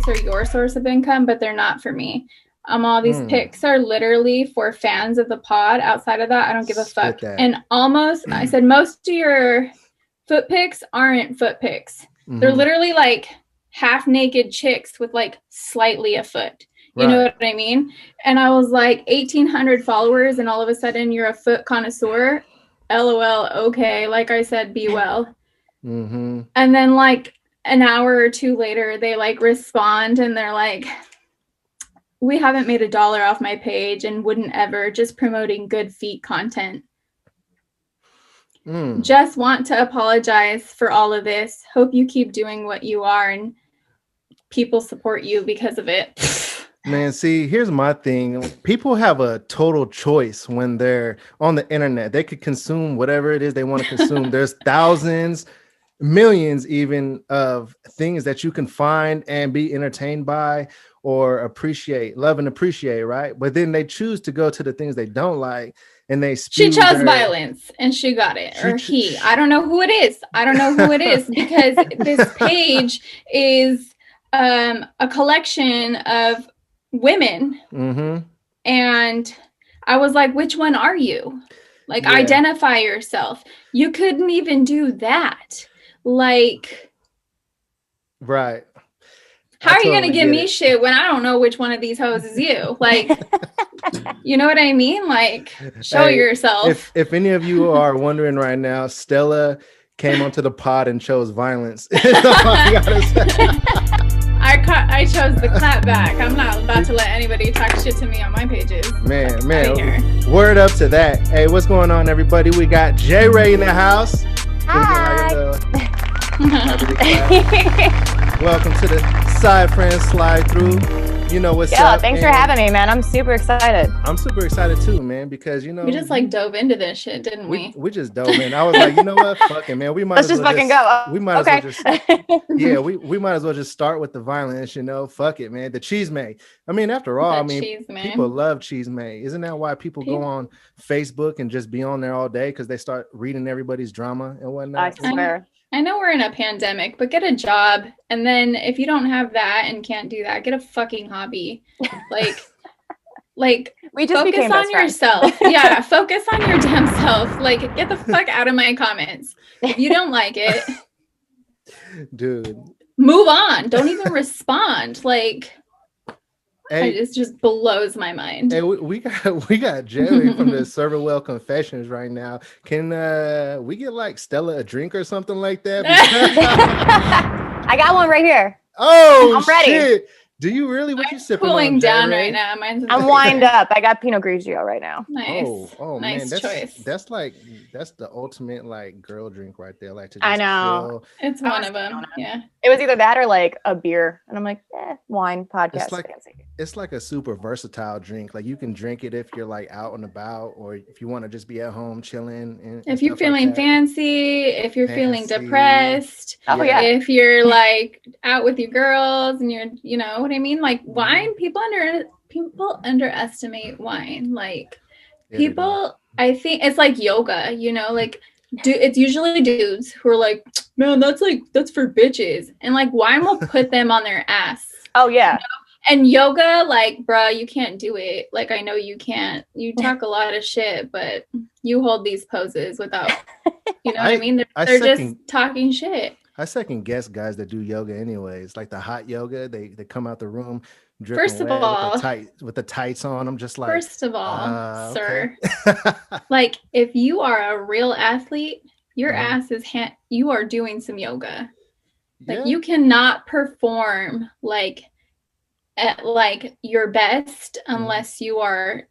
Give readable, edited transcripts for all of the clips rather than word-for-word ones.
pics are your source of income, but they're not for me. All these pics are literally for fans of the pod. Outside of that, I don't give a fuck. And I said, most of your foot pics aren't foot pics. They're literally like half naked chicks with like slightly a foot. You know what I mean? And I was like, 1,800 followers, and all of a sudden you're a foot connoisseur. LOL. Okay. Like I said, be well. And then like an hour or two later, they like respond and they're like, we haven't made $1 off my page and wouldn't ever, just promoting good feet content. Just want to apologize for all of this. Hope you keep doing what you are and people support you because of it. Man, see, here's my thing. People have a total choice when they're on the internet. They could consume whatever it is they want to consume. There's thousands, millions even of things that you can find and be entertained by or appreciate, love and appreciate, right? But then they choose to go to the things they don't like, and they she chose violence and she got it. I don't know who it is. Because this page is a collection of women. And I was like, which one are you? Like, identify yourself. You couldn't even do that. Like, right. How are you going to give me shit when I don't know which one of these hoes is you? Like, you know what I mean? Like, show yourself. If any of you are wondering right now, Estela came onto the pod and chose violence. I chose the clap back. I'm not about to let anybody talk shit to me on my pages. Man, word up to that. Hey, what's going on, everybody? We got J Ray in the house. Hi. Welcome to the Side Friend Slide Thru. You know what's up. Yeah, thanks for having me, man. I'm super excited. I'm super excited too, man, because you know we just like dove into this shit, didn't we? We just dove in. I was like, you know what, fuck it, man. We might Let's as well just fucking go. We might as well just we might as well just start with the violence, you know. Fuck it, man. The cheese may. I mean, after all, people love cheese may. Isn't that why people go on Facebook and just be on there all day because they start reading everybody's drama and whatnot? I swear. I know we're in a pandemic, but get a job. And then if you don't have that and can't do that, get a fucking hobby. Like we just focus on yourself. Yeah, focus on your damn self. Like, get the fuck out of my comments. If you don't like it, dude, move on. Don't even respond. Like, it just blows my mind. Hey, we got Jerry from the Serverwell Confessions right now. Can we get like Estela a drink or something like that? I got one right here. Oh, I'm ready. Shit. Do you really? What you sipping cooling on, down Jerry? right now. I'm wind up. I got Pinot Grigio right now. Nice. Oh nice man, choice. That's the ultimate like girl drink right there. Like to just I know. It's one of them. Yeah. It was either that or like a beer, and I'm like, wine podcast. It's like a super versatile drink. Like you can drink it if you're like out and about, or if you want to just be at home chilling. And if you're feeling like fancy, if you're feeling depressed, if you're like out with your girls and you're, you know what I mean? Like wine, people underestimate wine. Like people, I think it's like yoga, you know, like it's usually dudes who are like, man, that's for bitches. And like wine will put them on their ass. Oh yeah. You know? And yoga, like, bruh, you can't do it. Like, I know you can't. You talk a lot of shit, but you hold these poses without, you know what I mean? They're just talking shit. I second guess guys that do yoga anyways. Like the hot yoga, they come out the room first of all with the tights on. I'm just like, first of all, sir, like if you are a real athlete, your ass is you are doing some yoga. Like you cannot perform like at like your best unless you are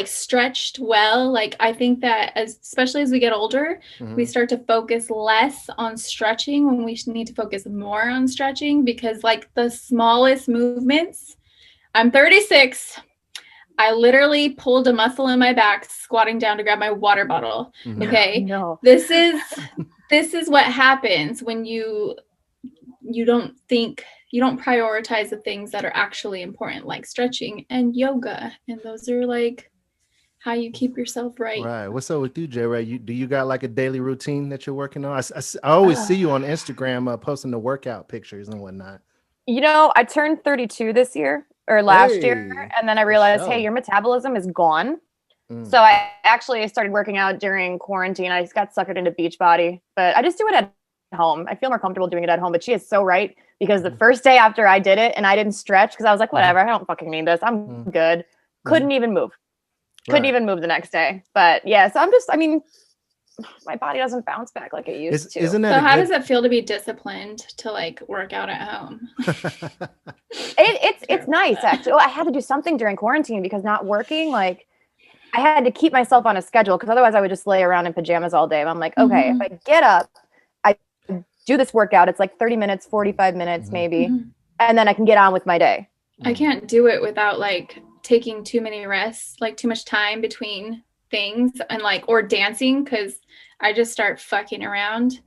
stretched well. Like I think that especially as we get older, we start to focus less on stretching when we need to focus more on stretching, because like the smallest movements. I'm 36. I literally pulled a muscle in my back squatting down to grab my water bottle. Okay. No. This is what happens when you don't prioritize the things that are actually important, like stretching and yoga. And those are like how you keep yourself right. Right. What's up with you, J Ray? Do you got like a daily routine that you're working on? I always see you on Instagram posting the workout pictures and whatnot. You know, I turned 32 this year or last year, and then I realized, hey, your metabolism is gone. So I actually started working out during quarantine. I just got suckered into Beachbody, but I just do it at home. I feel more comfortable doing it at home. But she is so right, because the first day after I did it and I didn't stretch because I was like, whatever, I don't fucking need this. I'm good. Couldn't even move. Couldn't even move the next day. But yeah, so I mean, my body doesn't bounce back like it used to. Isn't that so how does it feel to be disciplined to like work out at home? It's nice, actually. Well, I had to do something during quarantine because not working, like I had to keep myself on a schedule, because otherwise I would just lay around in pajamas all day. And I'm like, okay, if I get up, I do this workout. It's like 30 minutes, 45 minutes maybe. And then I can get on with my day. I can't do it without like taking too many rests, like too much time between things, and like, or dancing, because I just start fucking around.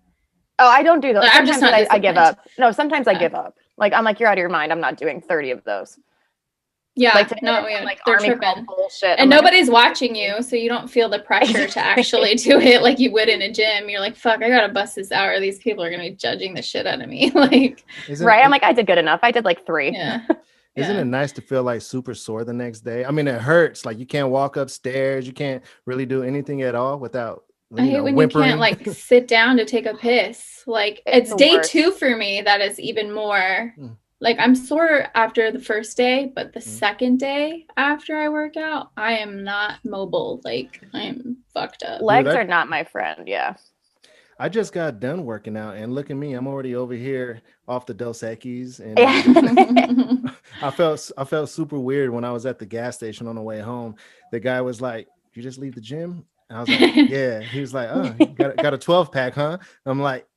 Oh, I don't do those. Like, I'm just not I give up. No, sometimes I give up. Like, I'm like, you're out of your mind. I'm not doing 30 of those. Yeah, like no, like they're army tripping. Bullshit. And nobody's watching you, so you don't feel the pressure to actually do it like you would in a gym. You're like, fuck, I gotta bust this out, or these people are gonna be judging the shit out of me. Like, right? I'm like, I did good enough. I did like 3. Yeah. Isn't it nice to feel like super sore the next day? I mean, it hurts. Like, you can't walk upstairs. You can't really do anything at all without. I hate when whimpering. You can't like sit down to take a piss. Like, it's day 2 for me that is even more. Like, I'm sore after the first day, but the second day after I work out, I am not mobile. Like, I'm fucked up. Legs are not my friend. Yeah. I just got done working out, and look at me. I'm already over here off the Dos Equis, and I felt super weird when I was at the gas station on the way home. The guy was like, "You just leave the gym?" And I was like, "Yeah." He was like, "Oh, you got a 12-pack, huh?" I'm like,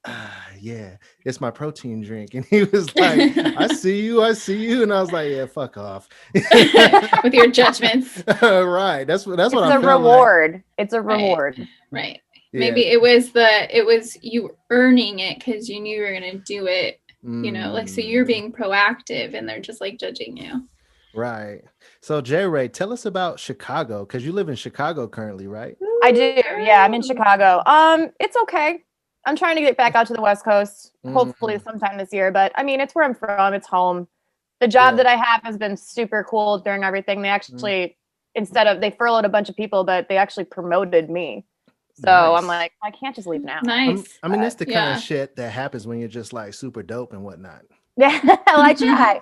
"Yeah, it's my protein drink." And he was like, I see you," and I was like, "Yeah, fuck off." With your judgments. Right. That's what I'm feeling. It's a reward. Like. It's a reward. Right. Yeah. Maybe it was you earning it because you knew you were gonna do it. You know, like, so you're being proactive, and they're just like judging you. Right. So J-Ray, tell us about Chicago, because you live in Chicago currently, right? I do. Yeah, I'm in Chicago. It's okay. I'm trying to get back out to the West Coast, hopefully sometime this year. But I mean, it's where I'm from. It's home. The job that I have has been super cool during everything. They actually, they furloughed a bunch of people, but they actually promoed me. So I'm like, I can't just leave now. Nice. I mean, that's the kind of shit that happens when you're just like super dope and whatnot. Yeah, well, I try.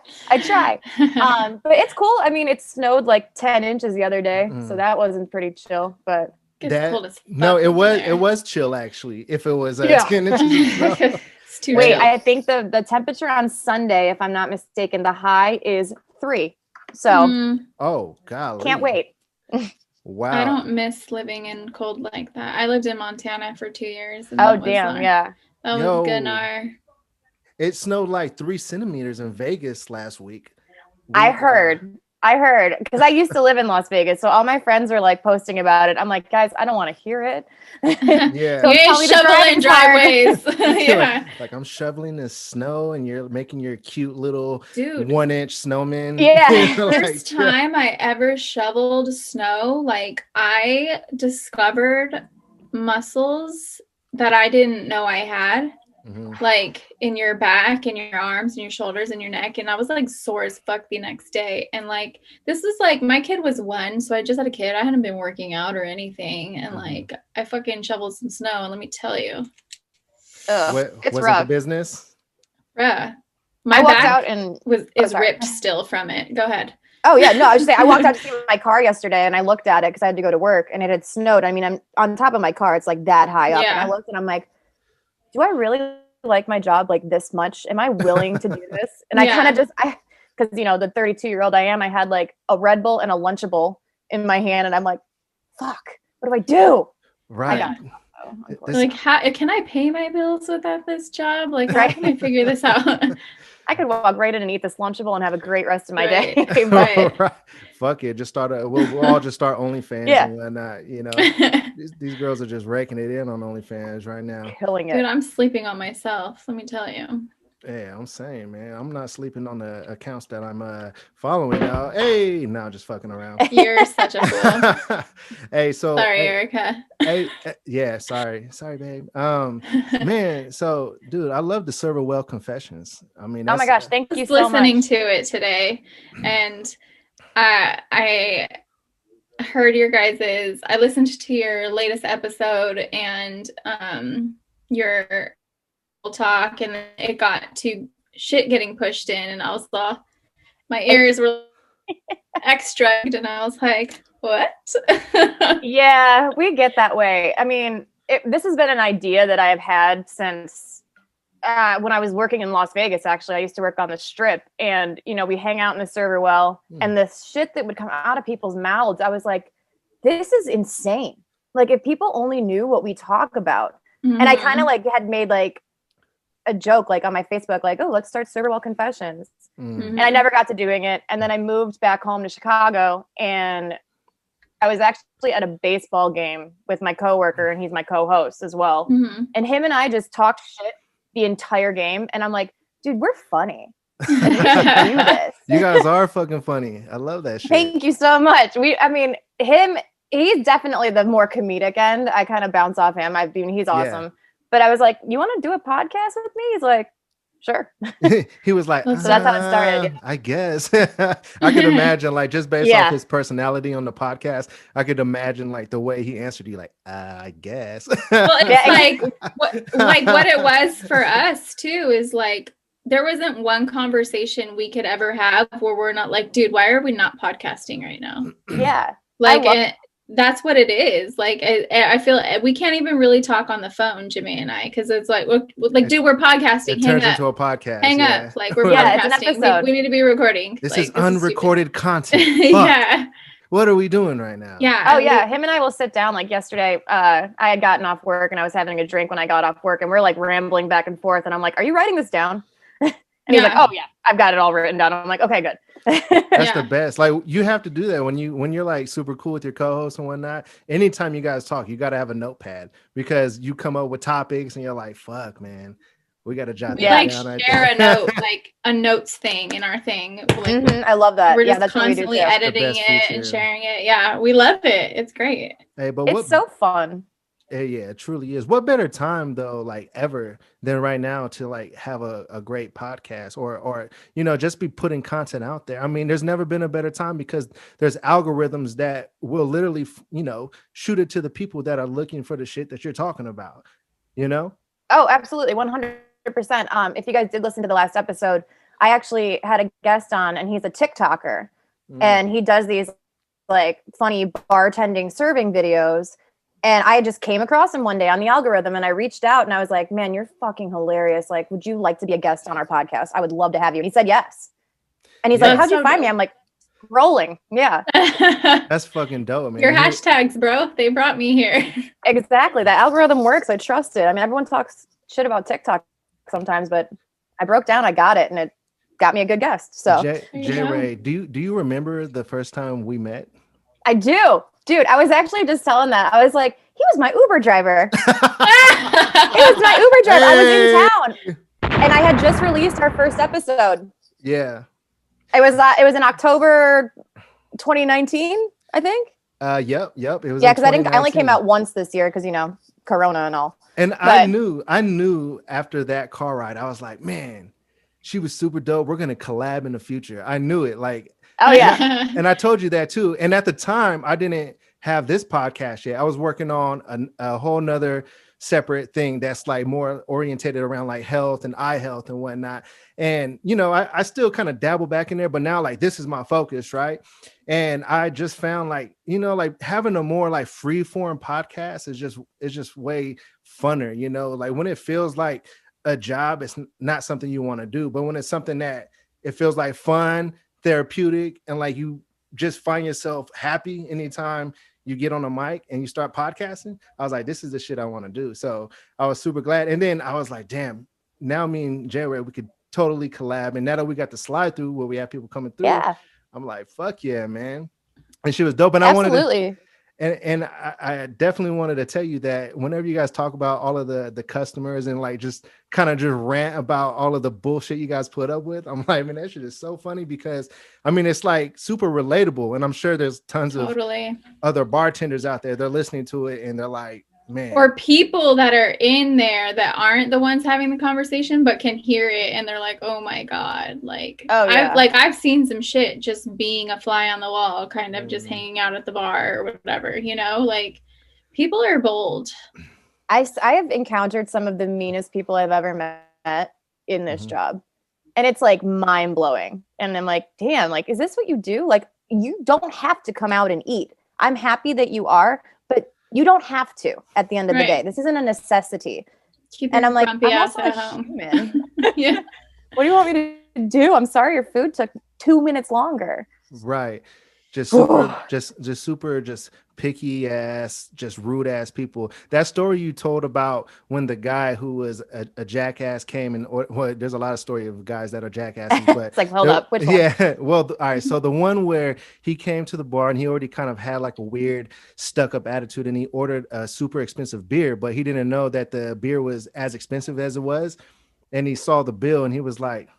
But it's cool. I mean, it snowed like 10 inches the other day, so that wasn't pretty chill. But cold as no, it was chill actually. If it was 10 inches of snow. Wait, I think the temperature on Sunday, if I'm not mistaken, the high is 3. So oh golly, can't wait. Wow. I don't miss living in cold like that. I lived in Montana for 2 years. And oh damn, yeah. That was Gunnar. It snowed like 3 centimeters in Vegas last week. I heard because I used to live in Las Vegas, so all my friends were like posting about it. I'm like, guys, I don't want to hear it. Yeah, you ain't shoveling driveways. Yeah, like I'm shoveling the snow, and you're making your cute little 1-inch snowman. Yeah, first time I ever shoveled snow, like I discovered muscles that I didn't know I had. Like in your back and your arms and your shoulders and your neck, and I was like sore as fuck the next day. And like, this was like, my kid was 1, so I just had a kid. I hadn't been working out or anything, and like I fucking shoveled some snow, and let me tell you, it's was rough. It the business? My back out and is ripped still from it. Go ahead. Oh yeah, no, I was just saying, I walked out to see my car yesterday, and I looked at it because I had to go to work, and it had snowed. I mean, I'm on top of my car; it's like that high up, and I looked, and I'm like, do I really like my job like this much? Am I willing to do this? And I kind of just, because the 32-year-old I am, I had like a Red Bull and a Lunchable in my hand, and I'm like, fuck, what do I do? Right. Like, how can I pay my bills without this job? Like, how can I figure this out? I could walk right in and eat this Lunchable and have a great rest of my day. Right. Fuck it. Just we'll all just start OnlyFans and whatnot. These girls are just raking it in on OnlyFans right now. Killing it. Dude, I'm sleeping on myself, let me tell you. Yeah, I'm saying, man, I'm not sleeping on the accounts that I'm following now. Hey, no, just fucking around. You're such a fool. Hey, so sorry, hey, Erica. yeah, sorry, babe. Man, so dude, I love the Server Well confessions. I mean, oh my gosh, thank you so much. Listening to it today, and I heard your guys's. I listened to your latest episode and your talk, and it got to shit getting pushed in, and I was my ears were extra, and I was like, what? Yeah, we get that way. I mean, this has been an idea that I have had since when I was working in Las Vegas. Actually, I used to work on the Strip, and we hang out in the Server Well, and the shit that would come out of people's mouths, I was like, this is insane. Like, if people only knew what we talk about. And I kind of had made a joke on my Facebook, oh, let's start Server Well confessions. And I never got to doing it. And then I moved back home to Chicago, and I was actually at a baseball game with my coworker, and he's my co-host as well. And him and I just talked shit the entire game. And I'm like, dude, we're funny. We should do this. You guys are fucking funny. I love that shit. Thank you so much. He's definitely the more comedic end. I kind of bounce off him. He's awesome. Yeah. But I was like, you want to do a podcast with me? He's like, sure. He was like, so that's how it started. Yeah. I guess. I could imagine, just based off his personality on the podcast, I could imagine the way he answered you, I guess. Well, it's what it was for us too is there wasn't one conversation we could ever have where we're not dude, why are we not podcasting right now? Yeah. That's what it is. I feel we can't even really talk on the phone, Jimmy and I, because it's dude, we're podcasting. It turns into a podcast. Hang up. We're podcasting. We need to be recording. This is unrecorded content. Yeah. What are we doing right now? Yeah. Oh yeah. Him and I will sit down. Yesterday, I had gotten off work and I was having a drink when I got off work, and we're rambling back and forth. And I'm like, "Are you writing this down?" And he's like, "Oh yeah, I've got it all written down." I'm like, "Okay, good." That's the best. You have to do that when you're super cool with your co-host and whatnot. Anytime you guys talk, you got to have a notepad, because you come up with topics and you're like, "Fuck, man, we got to jot that down." Share a note, a notes thing in our thing. I love that. We're just constantly editing it and sharing it. Yeah, we love it. It's great. Hey, but it's so fun. Yeah, it truly is. What better time though, ever than right now to have a great podcast or just be putting content out there. I mean, there's never been a better time, because there's algorithms that will literally, shoot it to the people that are looking for the shit that you're talking about, Oh, absolutely. 100%. If you guys did listen to the last episode, I actually had a guest on, and he's a TikToker, and he does these funny bartending serving videos. And I just came across him one day on the algorithm, and I reached out and I was like, "Man, you're fucking hilarious. Would you like to be a guest on our podcast? I would love to have you." And he said yes. And he's like, "How'd you find me?" I'm like, rolling. Yeah. That's fucking dope, man. Your hashtags, bro. They brought me here. Exactly. The algorithm works. I trust it. I mean, everyone talks shit about TikTok sometimes, but I broke down, I got it, and it got me a good guest. So J-Ray, do you remember the first time we met? I do. Dude, I was actually just telling that. I was like, he was my Uber driver. He was my Uber driver. I was in town, and I had just released our first episode. Yeah. It was in October 2019, I think. Yep. It was. Yeah, because I only came out once this year because Corona and all. And I knew after that car ride, I was like, man, she was super dope. We're gonna collab in the future. I knew it. Oh yeah. And I told you that too. And at the time, I didn't have this podcast yet. I was working on a whole nother separate thing that's more orientated around health and eye health and whatnot. And I still kind of dabble back in there, but now this is my focus, right? And I just found having a more free form podcast is just way funner. When it feels like a job, it's not something you want to do, but when it's something that it feels like fun, therapeutic, and you just find yourself happy anytime you get on a mic and you start podcasting, I was like, this is the shit I want to do. So I was super glad. And then I was like, damn, now me and J-Ray, we could totally collab. And now that we got the slide through where we have people coming through, I'm like, fuck yeah, man. And she was dope. And absolutely. And I definitely wanted to tell you that whenever you guys talk about all of the customers and like just kind of just rant about all of the bullshit you guys put up with, I'm like, man, that shit is so funny because I mean, it's like super relatable. And I'm sure there's tons of other bartenders out there. They're listening to it and they're like, man. Or people that are in there that aren't the ones having the conversation, but can hear it. And they're like, oh my God. Like, I've seen some shit just being a fly on the wall, kind of just hanging out at the bar or whatever, you know, like people are bold. I have encountered some of the meanest people I've ever met in this job. And it's like mind blowing. And I'm like, damn, like, is this what you do? Like, you don't have to come out and eat. I'm happy that you are, but you don't have to at the end of the day. This isn't a necessity. And I'm like, I'm also a human. Yeah. What do you want me to do? I'm sorry your food took 2 minutes longer. Right. Just super picky ass, just rude ass people. That story you told about when the guy who was a jackass came and there's a lot of story of guys that are jackasses, but it's like, hold up, which one? Yeah, well, all right. So the one where he came to the bar and he already kind of had like a weird stuck up attitude and he ordered a super expensive beer, but he didn't know that the beer was as expensive as it was, and he saw the bill and he was like,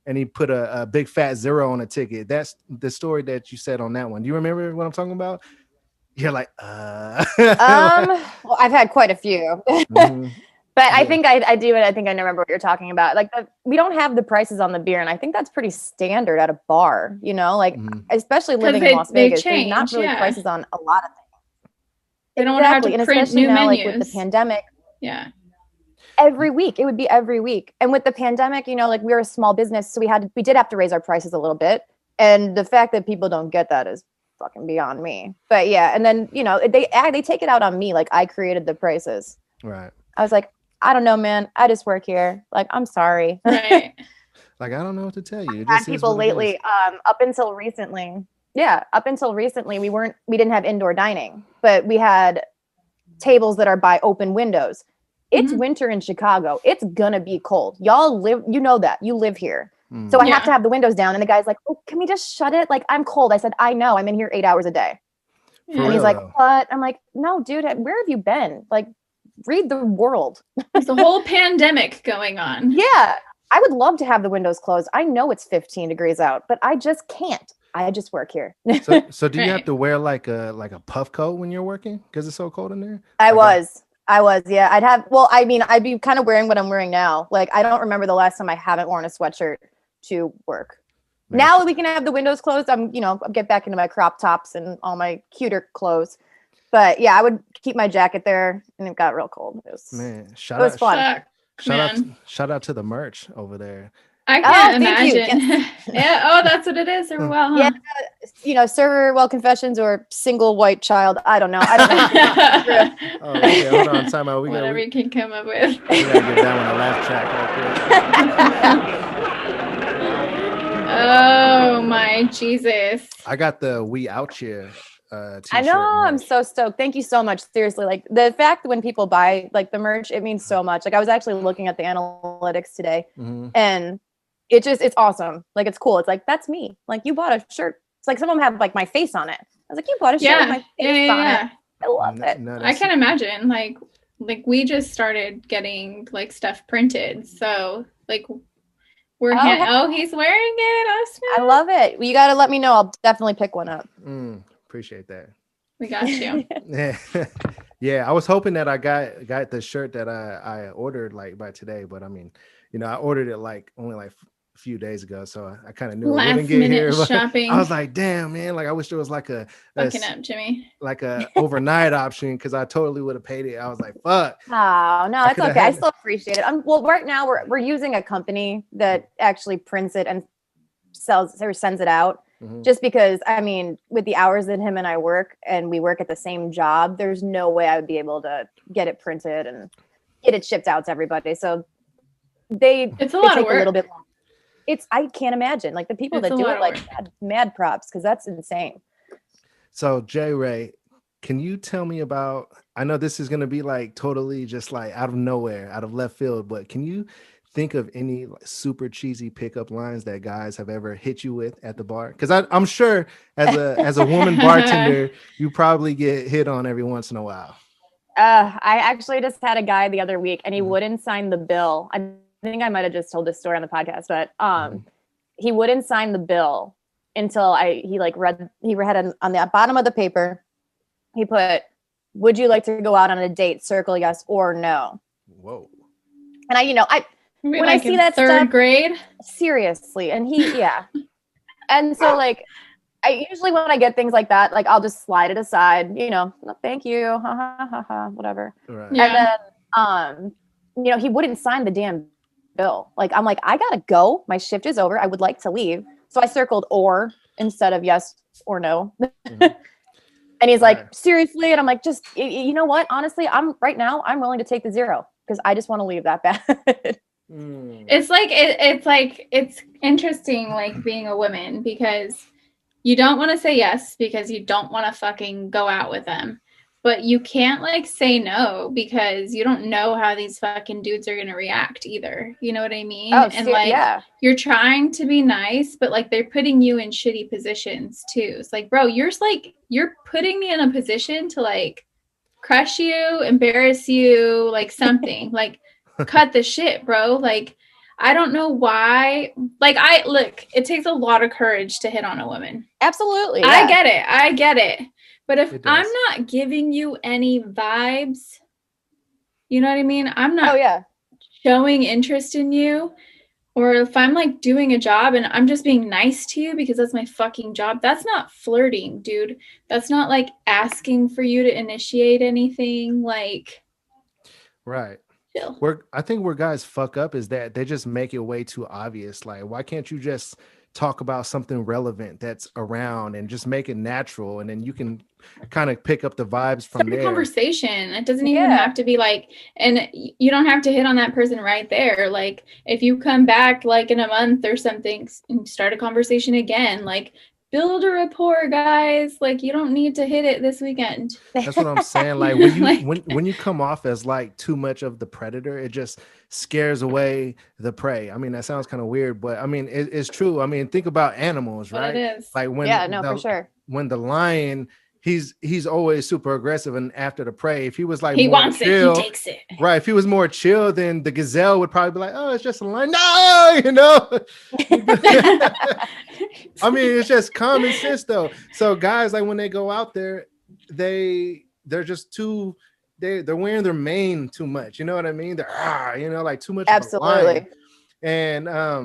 and he put a big fat 0 on a ticket. That's the story that you said on that one. Do you remember what I'm talking about? You're like, well, I've had quite a few, but I think I do. And I think I remember what you're talking about. Like we don't have the prices on the beer. And I think that's pretty standard at a bar, you know, like especially living in Las Vegas, there's not really prices on a lot of things. They don't have to print new now, menus. Like with the pandemic. Yeah. Every week. It would be every week. And with the pandemic, you know, like we were a small business. So we did have to raise our prices a little bit. And the fact that people don't get that is fucking beyond me. But yeah. And then, you know, they take it out on me. Like I created the prices. Right. I was like, I don't know, man. I just work here. Like, I'm sorry. Right. Like, I don't know what to tell you. I've had people lately, up until recently, we didn't have indoor dining, but we had tables that are by open windows. It's winter in Chicago. It's gonna be cold. Y'all live, you know that. You live here. So I have to have the windows down. And the guy's like, oh, can we just shut it? Like, I'm cold. I said, I know. I'm in here 8 hours a day. And he's like, what? I'm like, no, dude, where have you been? Like, read the world. There's a whole pandemic going on. Yeah. I would love to have the windows closed. I know it's 15 degrees out, but I just can't. I just work here. So do you have to wear like a puff coat when you're working because it's so cold in there? I was, yeah. I'd be kind of wearing what I'm wearing now. Like, I don't remember the last time I haven't worn a sweatshirt to work. Man. Now that we can have the windows closed, I'll get back into my crop tops and all my cuter clothes. But yeah, I would keep my jacket there, and it got real cold. It was fun. Shout out to the merch over there. I can't imagine. Yeah. Oh, that's what it is. Server well, huh? Yeah. Server well confessions or single white child. I don't know. Oh, okay. Hold on. Time out. Whatever you can come up with. We gotta get that one a laugh track real quick. Oh my Jesus! I got the "We Out Here" t-shirt. I know. Merch. I'm so stoked. Thank you so much. Seriously, like the fact that when people buy like the merch, it means so much. Like I was actually looking at the analytics today, and it's awesome. Like it's cool. It's like that's me. Like you bought a shirt. It's like some of them have like my face on it. I was like, you bought a shirt with my face on it. I love it. No, I can't imagine. Like we just started getting like stuff printed, so like. He's wearing it. I love it. Well, you got to let me know. I'll definitely pick one up. Appreciate that. We got you. Yeah. I was hoping that I got the shirt that I ordered like by today, but I mean, I ordered it like only like a few days ago, so I kind of knew it wouldn't get here. Shopping. I was like, damn, man! Like I wish there was like a fucking up, Jimmy. Like a overnight option because I totally would have paid it. I was like, fuck. Oh no, it's okay. I still appreciate it. Well, right now we're using a company that actually prints it and sends it out. Just because, I mean, with the hours that him and I work, and we work at the same job, there's no way I would be able to get it printed and get it shipped out to everybody. So it's a lot of work. A little bit long. I can't imagine like the people that do it like mad props because that's insane. So J Ray, can you tell me about, I know this is going to be like totally just like out of nowhere, out of left field, but can you think of any super cheesy pickup lines that guys have ever hit you with at the bar? Because I'm sure as a woman bartender, you probably get hit on every once in a while. I actually just had a guy the other week, and he wouldn't sign the bill. I think I might have just told this story on the podcast, but he wouldn't sign the bill until he had on the bottom of the paper, he put, "Would you like to go out on a date? Circle yes or no." Whoa. And when I see that third stuff, grade, seriously, and and so like, I usually when I get things like that, like I'll just slide it aside, no, thank you, whatever. Right. Yeah. And then, he wouldn't sign the damn bill. Like I'm like, I gotta go. My shift is over. I would like to leave. So I circled or instead of yes or no. Mm-hmm. And he's like, seriously? And I'm like, just, you know what? Honestly, I'm willing to take the 0 because I just want to leave that bad. It's interesting, like being a woman, because you don't want to say yes because you don't want to fucking go out with them, but you can't like say no because you don't know how these fucking dudes are going to react either. You know what I mean? You're trying to be nice, but like they're putting you in shitty positions too. It's like, bro, you're putting me in a position to like crush you, embarrass you, like something. Like cut the shit, bro. Like I don't know why. Like it takes a lot of courage to hit on a woman. Absolutely. Yeah. I get it. But if I'm not giving you any vibes, you know what I mean? I'm not showing interest in you. Or if I'm like doing a job and I'm just being nice to you because that's my fucking job, that's not flirting, dude. That's not like asking for you to initiate anything. Like, right. I think where guys fuck up is that they just make it way too obvious. Like, why can't you just talk about something relevant that's around and just make it natural, and then you can kind of pick up the vibes from there. Conversation. It doesn't even have to be like, and you don't have to hit on that person right there. Like if you come back like in a month or something and start a conversation again, like build a rapport, guys. Like you don't need to hit it this weekend. That's what I'm saying. Like when you come off as like too much of the predator, it just scares away the prey. I mean, that sounds kind of weird, but I mean, it's true. I mean, think about animals, right? It is. Like for sure. When the lion, he's always super aggressive, and after the prey, if he was like he more wants chill, it, he takes it. Right. If he was more chill, then the gazelle would probably be like, "Oh, it's just a lion." No, you know. I mean, it's just common sense though. So guys, like when they go out there, they're just too they're wearing their mane too much. You know what I mean? They're like too much. Absolutely. And I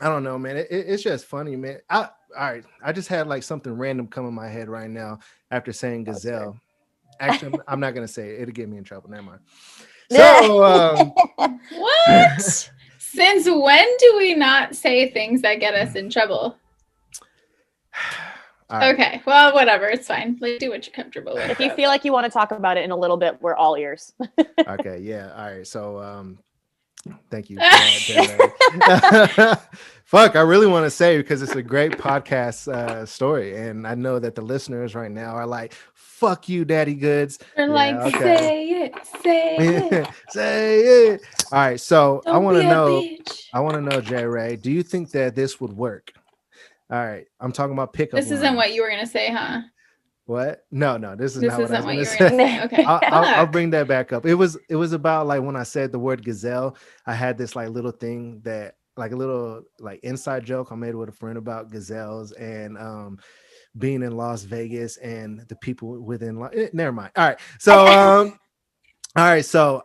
don't know, man. It's just funny, man. All right. I just had like something random come in my head right now after saying gazelle. Actually, I'm not gonna say it. It'll get me in trouble. Never mind. So what? Since when do we not say things that get us in trouble? Right. Okay, well, whatever. It's fine. Like, do what you're comfortable with. If you feel like you want to talk about it in a little bit, we're all ears. Okay, yeah. All right. So thank you. Fuck, I really want to say, because it's a great podcast story, and I know that the listeners right now are like, fuck you, Daddy Goods. They're say it. Say it. All right, so I want to know, J. Ray, do you think that this would work? All right, I'm talking about pickup. This isn't what you were gonna say, huh? What? No, this isn't what you were gonna say. Okay, I'll bring that back up. It was about like when I said the word gazelle, I had this like little thing that like a little like inside joke I made with a friend about gazelles and being in Las Vegas and the people within. Never mind. All right. So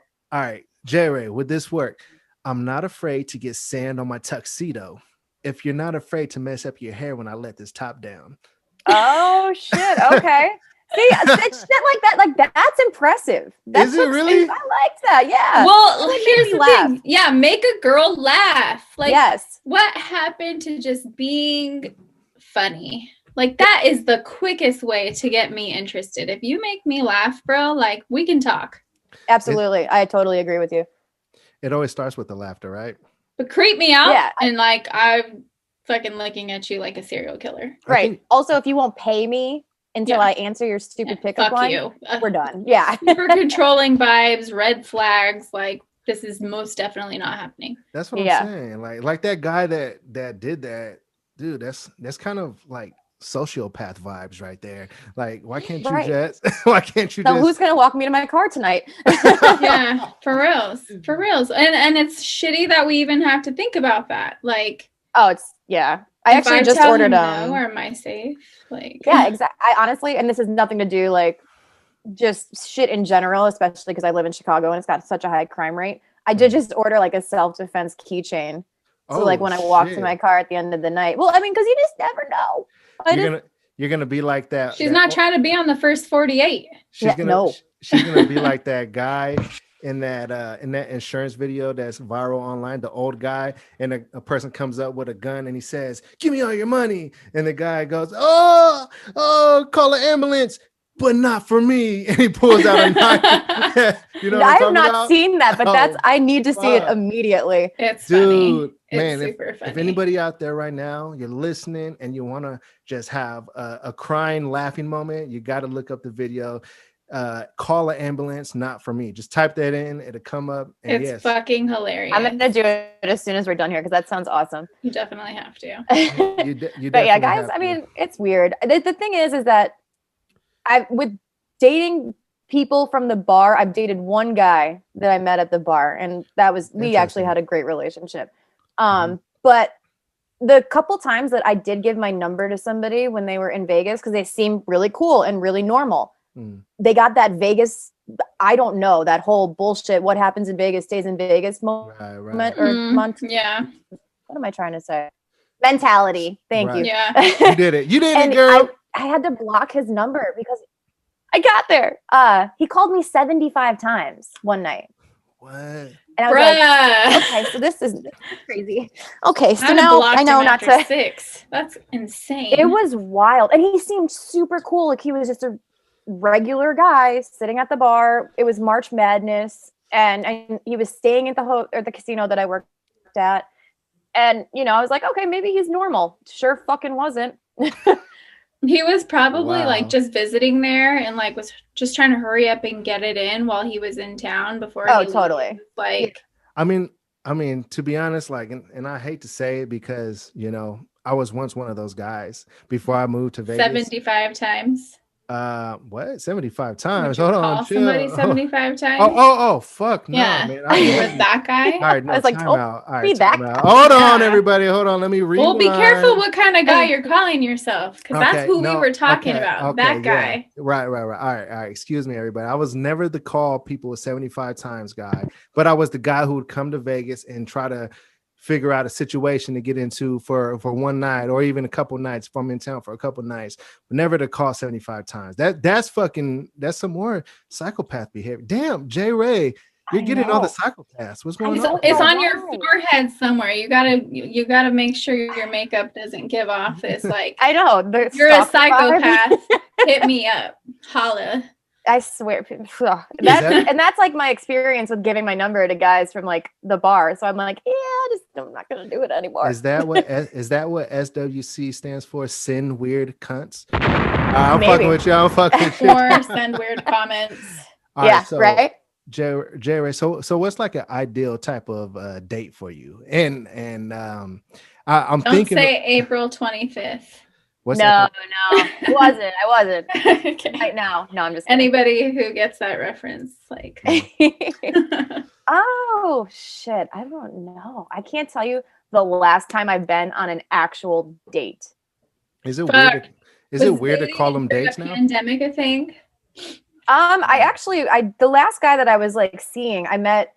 J. Ray, would this work? I'm not afraid to get sand on my tuxedo. If you're not afraid to mess up your hair when I let this top down. Oh shit. Okay. See, shit like that, that's impressive. Is it really? I liked that. Yeah. Well, here's the thing. Yeah, make a girl laugh. Like, yes. What happened to just being funny? Like, that is the quickest way to get me interested. If you make me laugh, bro, like, we can talk. Absolutely. I totally agree with you. It always starts with the laughter, right? But creep me out, and like I'm fucking looking at you like a serial killer. Right. Also, if you won't pay me until I answer your stupid pickup line, we're done. Yeah. Super controlling vibes, red flags, like this is most definitely not happening. That's what I'm saying. Like that guy that did that, dude. That's kind of like sociopath vibes right there. Like, why can't you just? Why can't you? So who's gonna walk me to my car tonight? Yeah, for reals. And it's shitty that we even have to think about that. Like, I actually just ordered no, or am I safe? Like, yeah, exactly. I honestly, and this has nothing to do like just shit in general, especially because I live in Chicago and it's got such a high crime rate. I did just order like a self-defense keychain. So like when I walk to my car at the end of the night. Well, I mean, because you just never know. You're gonna be like that. She's not trying to be on the first 48. She's gonna be like that guy in that insurance video that's viral online, the old guy, and a person comes up with a gun and he says, "Give me all your money," and the guy goes, "Oh, call an ambulance, but not for me," and he pulls out a knife. You know, I have not seen that, but I need to see it immediately. It's funny. Man, it's super funny. If anybody out there right now, you're listening and you want to just have a crying, laughing moment, you got to look up the video. Call an ambulance, not for me. Just type that in, it'll come up. And it's fucking hilarious. I'm gonna do it as soon as we're done here because that sounds awesome. You definitely have to. But yeah, guys, I mean, it's weird. The thing is that with dating people from the bar, I've dated one guy that I met at the bar, and we actually had a great relationship. But the couple times that I did give my number to somebody when they were in Vegas, because they seemed really cool and really normal, they got that Vegas, I don't know, that whole bullshit, what happens in Vegas stays in Vegas moment or month. Yeah. What am I trying to say? Mentality. Thank you. Yeah. You did it, girl. I had to block his number because I got there. He called me 75 times one night. What? And I was like, okay, so this is crazy. Okay, so now I know not to. 6. That's insane. It was wild, and he seemed super cool. Like he was just a regular guy sitting at the bar. It was March Madness, and he was staying at the casino that I worked at. And I was like, okay, maybe he's normal. Sure, fucking wasn't. He was probably like just visiting there and like was just trying to hurry up and get it in while he was in town before. Oh, totally. Like, I mean, to be honest, like, and I hate to say it because, I was once one of those guys before I moved to Vegas. 75 times. What? 75 times? Hold on. Somebody 75 times? Oh, fuck. No, yeah. Man. Was that guy? All right, no, I was like, time out. All right, back. Hold on, everybody. Hold on. Let me read. Well, be careful what kind of guy you're calling yourself, because that's who we were talking about. Okay, that guy. Yeah. Right. All right. Excuse me, everybody. I was never the call people 75 times guy, but I was the guy who would come to Vegas and try to figure out a situation to get into for one night or even a couple nights if I'm in town for a couple nights, but never to call 75 times. That's some more psychopath behavior. Damn, J. Ray, you're getting all the psychopaths. What's going on? It's on your forehead somewhere. You gotta make sure your makeup doesn't give off this like I know you're a psychopath. Hit me up. Holla. I swear. And that's like my experience with giving my number to guys from like the bar. So I'm like, I'm not gonna do it anymore. Is that what SWC stands for? Send weird cunts. I'm fucking with you. Or send weird comments. Right. J Ray. So what's like an ideal type of date for you? And I'm thinking. Don't say April 25th. No, I wasn't. Okay. Right now. No, I'm just kidding. Anybody who gets that reference, like. Oh shit! I don't know. I can't tell you the last time I've been on an actual date. Is it weird? Is it weird to call them dates now? Pandemic a thing? The last guy that I was like seeing, I met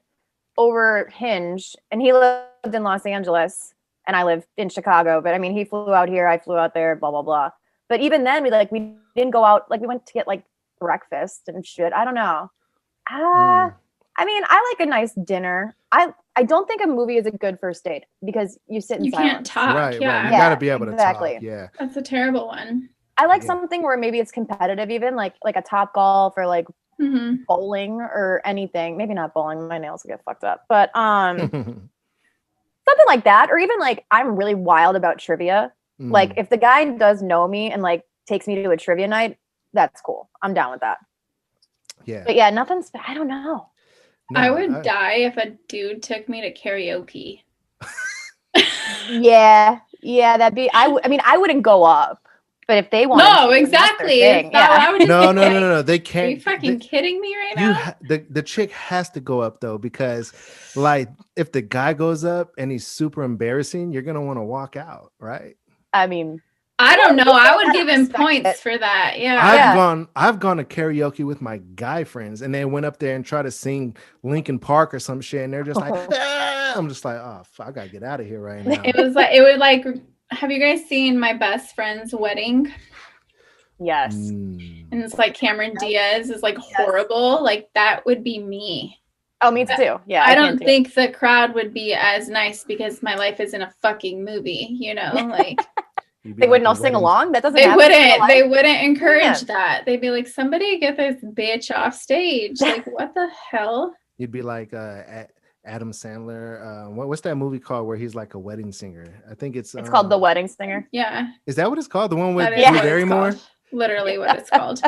over Hinge, and he lived in Los Angeles. And I live in Chicago, but I mean, he flew out here, I flew out there, blah, blah, blah. But even then we didn't go out, like we went to get like breakfast and shit. I don't know. I mean, I like a nice dinner. I don't think a movie is a good first date because you sit in silence. You can't talk. Right. You gotta be able to talk. Yeah. That's a terrible one. I like something where maybe it's competitive even, like a Top Golf or like bowling or anything. Maybe not bowling, my nails will get fucked up. But something like that, or even like I'm really wild about trivia. Like if the guy does know me and like takes me to a trivia night, that's cool. I'm down with that. Yeah. But yeah, I don't know. No, I would die if a dude took me to karaoke. Yeah, that'd be. I mean, I wouldn't go up, but if they want, no, exactly. I would just no. They can't. Are you fucking kidding me right now? The chick has to go up though, because like if the guy goes up and he's super embarrassing, you're gonna want to walk out, right? I mean, I don't know. I would give him points for that. Yeah. I've gone to karaoke with my guy friends, and they went up there and tried to sing Linkin Park or some shit, and they're just like, ah! I'm just like, oh, I gotta get out of here right now. It would like. Have you guys seen My Best Friend's Wedding? Yes. And it's like Cameron Diaz is like horrible. Like that would be me. Oh, me too. Yeah. I don't think the crowd would be as nice because my life is in a fucking movie, you know, like. They wouldn't all sing along. That doesn't. They wouldn't encourage that. They'd be like, somebody get this bitch off stage. Like, what the hell? You'd be like Adam Sandler. What's that movie called where he's like a wedding singer? I think it's called The Wedding Singer. Yeah. Is that what it's called? The one with Drew Barrymore? Literally what it's called.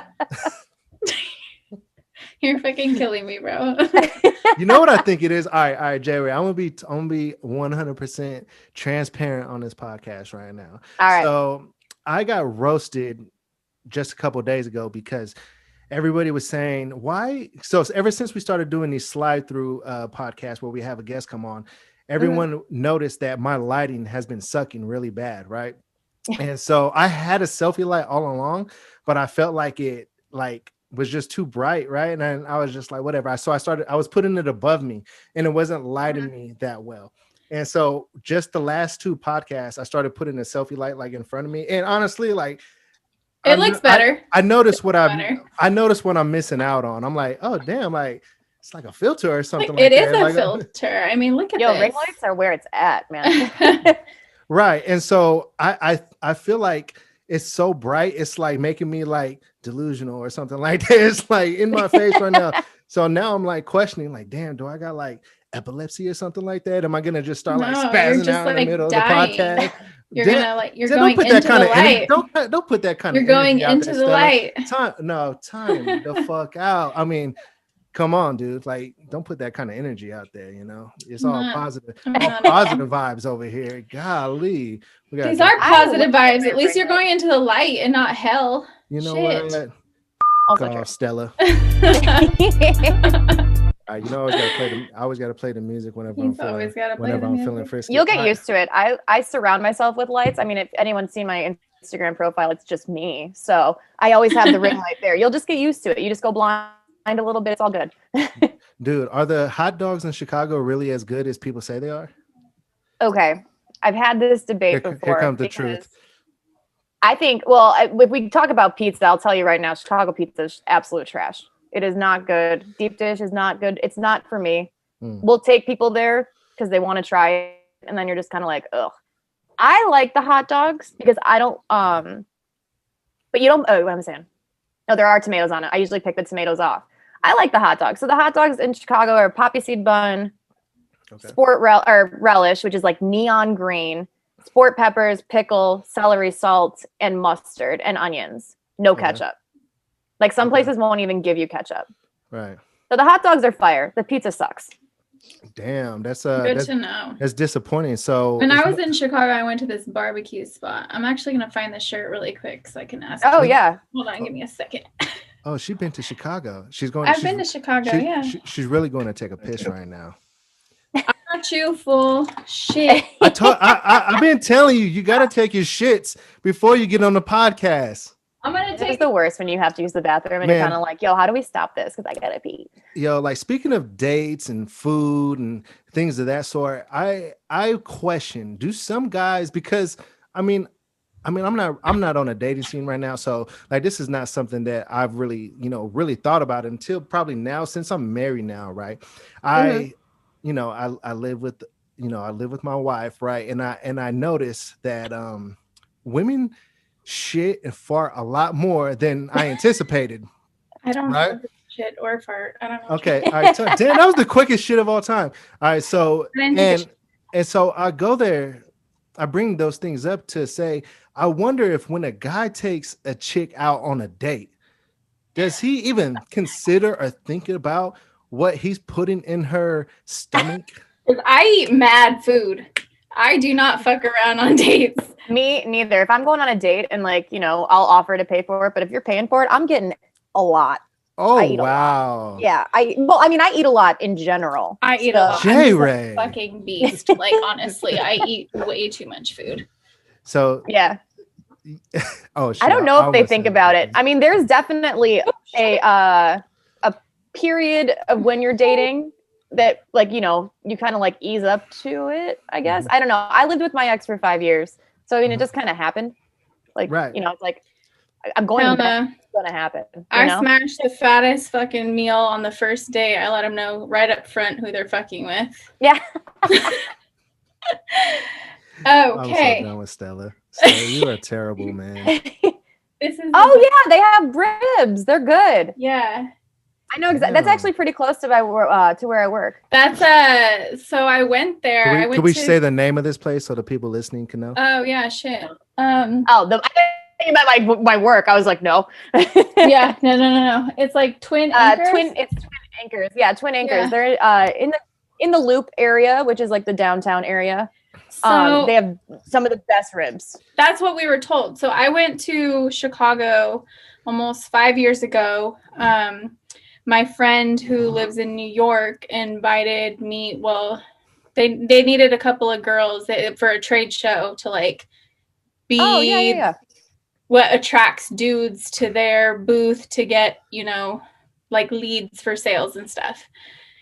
You're fucking killing me, bro. You know what I think it is? All right, Jerry. I'm gonna be 100% transparent on this podcast right now. All right. So I got roasted just a couple of days ago because everybody was saying why. So ever since we started doing these slide through podcasts where we have a guest come on, everyone noticed that my lighting has been sucking really bad, right? And so I had a selfie light all along, but I felt like it was just too bright, right? And then I was just like, whatever. I was putting it above me, and it wasn't lighting me that well. And so just the last two podcasts, I started putting a selfie light like in front of me. And honestly, like it looks better. I noticed what I'm missing out on. I'm like, oh damn, like it's like a filter or something. It is a filter. I mean, look at this. Ring lights are where it's at, man. Right. And so I feel like it's so bright, it's like making me like delusional or something like that. It's like in my face right now. So now I'm like questioning, like, damn, do I got like epilepsy or something like that? Am I gonna just start like spazzing out in the middle dying. Of the podcast? You're going into the light. Don't put that kind of. You're going into the light. Time the fuck out. I mean, come on, dude. Like, don't put that kind of energy out there. You know, it's all positive vibes over here. Golly, these are positive vibes. At least you're going into the light and not hell. You know what? Go, Stella. You know, I always gotta play the music whenever I'm feeling frisky. You'll get used to it. I surround myself with lights. I mean, if anyone's seen my Instagram profile, it's just me. So I always have the ring light there. You'll just get used to it. You just go blind a little bit. It's all good. Dude, are the hot dogs in Chicago really as good as people say they are? Okay. I've had this debate before. Here comes the truth. I think, well, if we talk about pizza, I'll tell you right now, Chicago pizza is absolute trash. It is not good. Deep dish is not good. It's not for me. We'll take people there because they want to try it. And then you're just kind of like, ugh. I like the hot dogs because I don't, but you don't, what am I saying? No, there are tomatoes on it. I usually pick the tomatoes off. I like the hot dogs. So the hot dogs in Chicago are poppy seed bun, sport relish, which is like neon green, sport peppers, pickle, celery, salt, and mustard and onions. No ketchup. Like some places won't even give you ketchup. Right. So the hot dogs are fire. The pizza sucks. Damn, that's good to know. That's disappointing. So when I was in Chicago, I went to this barbecue spot. I'm actually gonna find the shirt really quick so I can ask. Oh yeah. Hold on, give me a second. Oh, she's been to Chicago. I've been to Chicago. She's really going to take a piss right now. I'm not you, fool. Shit. I've been telling you, you got to take your shits before you get on the podcast. I'm gonna take. It's the worst when you have to use the bathroom and you're kind of like, yo, how do we stop this? Because I gotta pee. Yo, like speaking of dates and food and things of that sort, I question, do some guys, because I mean, I'm not on a dating scene right now, so like this is not something that I've really thought about until probably now, since I'm married now, right? I live with my wife, right? And I notice that women shit and fart a lot more than I anticipated. I don't know shit or fart. I don't know. Okay, all right. So, damn, that was the quickest shit of all time. All right, so and so I go there. I bring those things up to say, I wonder if when a guy takes a chick out on a date, does he even consider or think about what he's putting in her stomach? I eat mad food. I do not fuck around on dates. Me neither. If I'm going on a date and like, I'll offer to pay for it, but if you're paying for it, I'm getting a lot. Oh, wow. Yeah. I eat a lot in general. I eat a lot. I'm just a fucking beast. Like, honestly, I eat way too much food. So, yeah. Oh, shit. I don't know if they think about it. I mean, there's definitely a period of when you're dating that, like, you kind of like ease up to it, I guess. I don't know. I lived with my ex for 5 years. So, I mean, it just kind of happened. Like, it's like, I'm going to bed. It's going to happen. I smashed the fattest fucking meal on the first day. I let them know right up front who they're fucking with. Yeah. Okay. I'm so done with Stella. Stella, you are terrible, man. Yeah, they have ribs. They're good. Yeah. I know exactly. That's actually pretty close to where I work. That's so I went there. Could we say the name of this place so the people listening can know? Oh yeah, shit. I thought you meant my work. I was like, no. Yeah, no. It's like Twin Anchors. It's Twin Anchors. Yeah, Twin Anchors. Yeah. They're in the Loop area, which is like the downtown area. So they have some of the best ribs. That's what we were told. So I went to Chicago almost 5 years ago. My friend who lives in New York invited me. Well, they needed a couple of girls for a trade show to like be what attracts dudes to their booth to get, like leads for sales and stuff.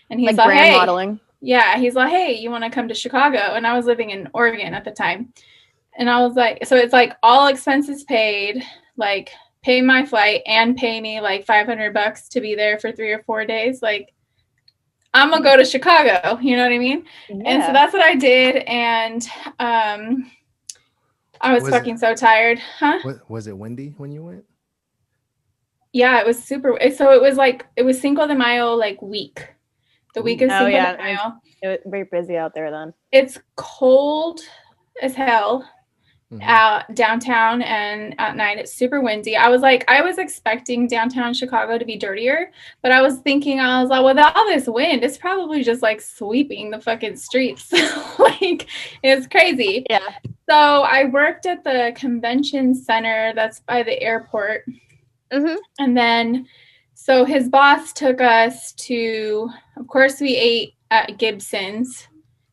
And he's like, brand modeling. Yeah, he's like, hey, you want to come to Chicago? And I was living in Oregon at the time. And I was like, so it's like all expenses paid, like pay my flight and pay me like $500 to be there for 3 or 4 days. Like, I'm going to go to Chicago. You know what I mean? Yeah. And so that's what I did. And I was fucking so tired. Huh? Was it windy when you went? Yeah, it was super. So it was Cinco de Mayo, like week. The week of Cinco de Mayo. It was very busy out there then. It's cold as hell out downtown, and at night it's super windy. I was expecting downtown Chicago to be dirtier, but I was like, with all this wind, it's probably just like sweeping the fucking streets. Like, it's crazy. Yeah. So I worked at the convention center that's by the airport. And then so his boss took us to, of course, we ate at Gibson's.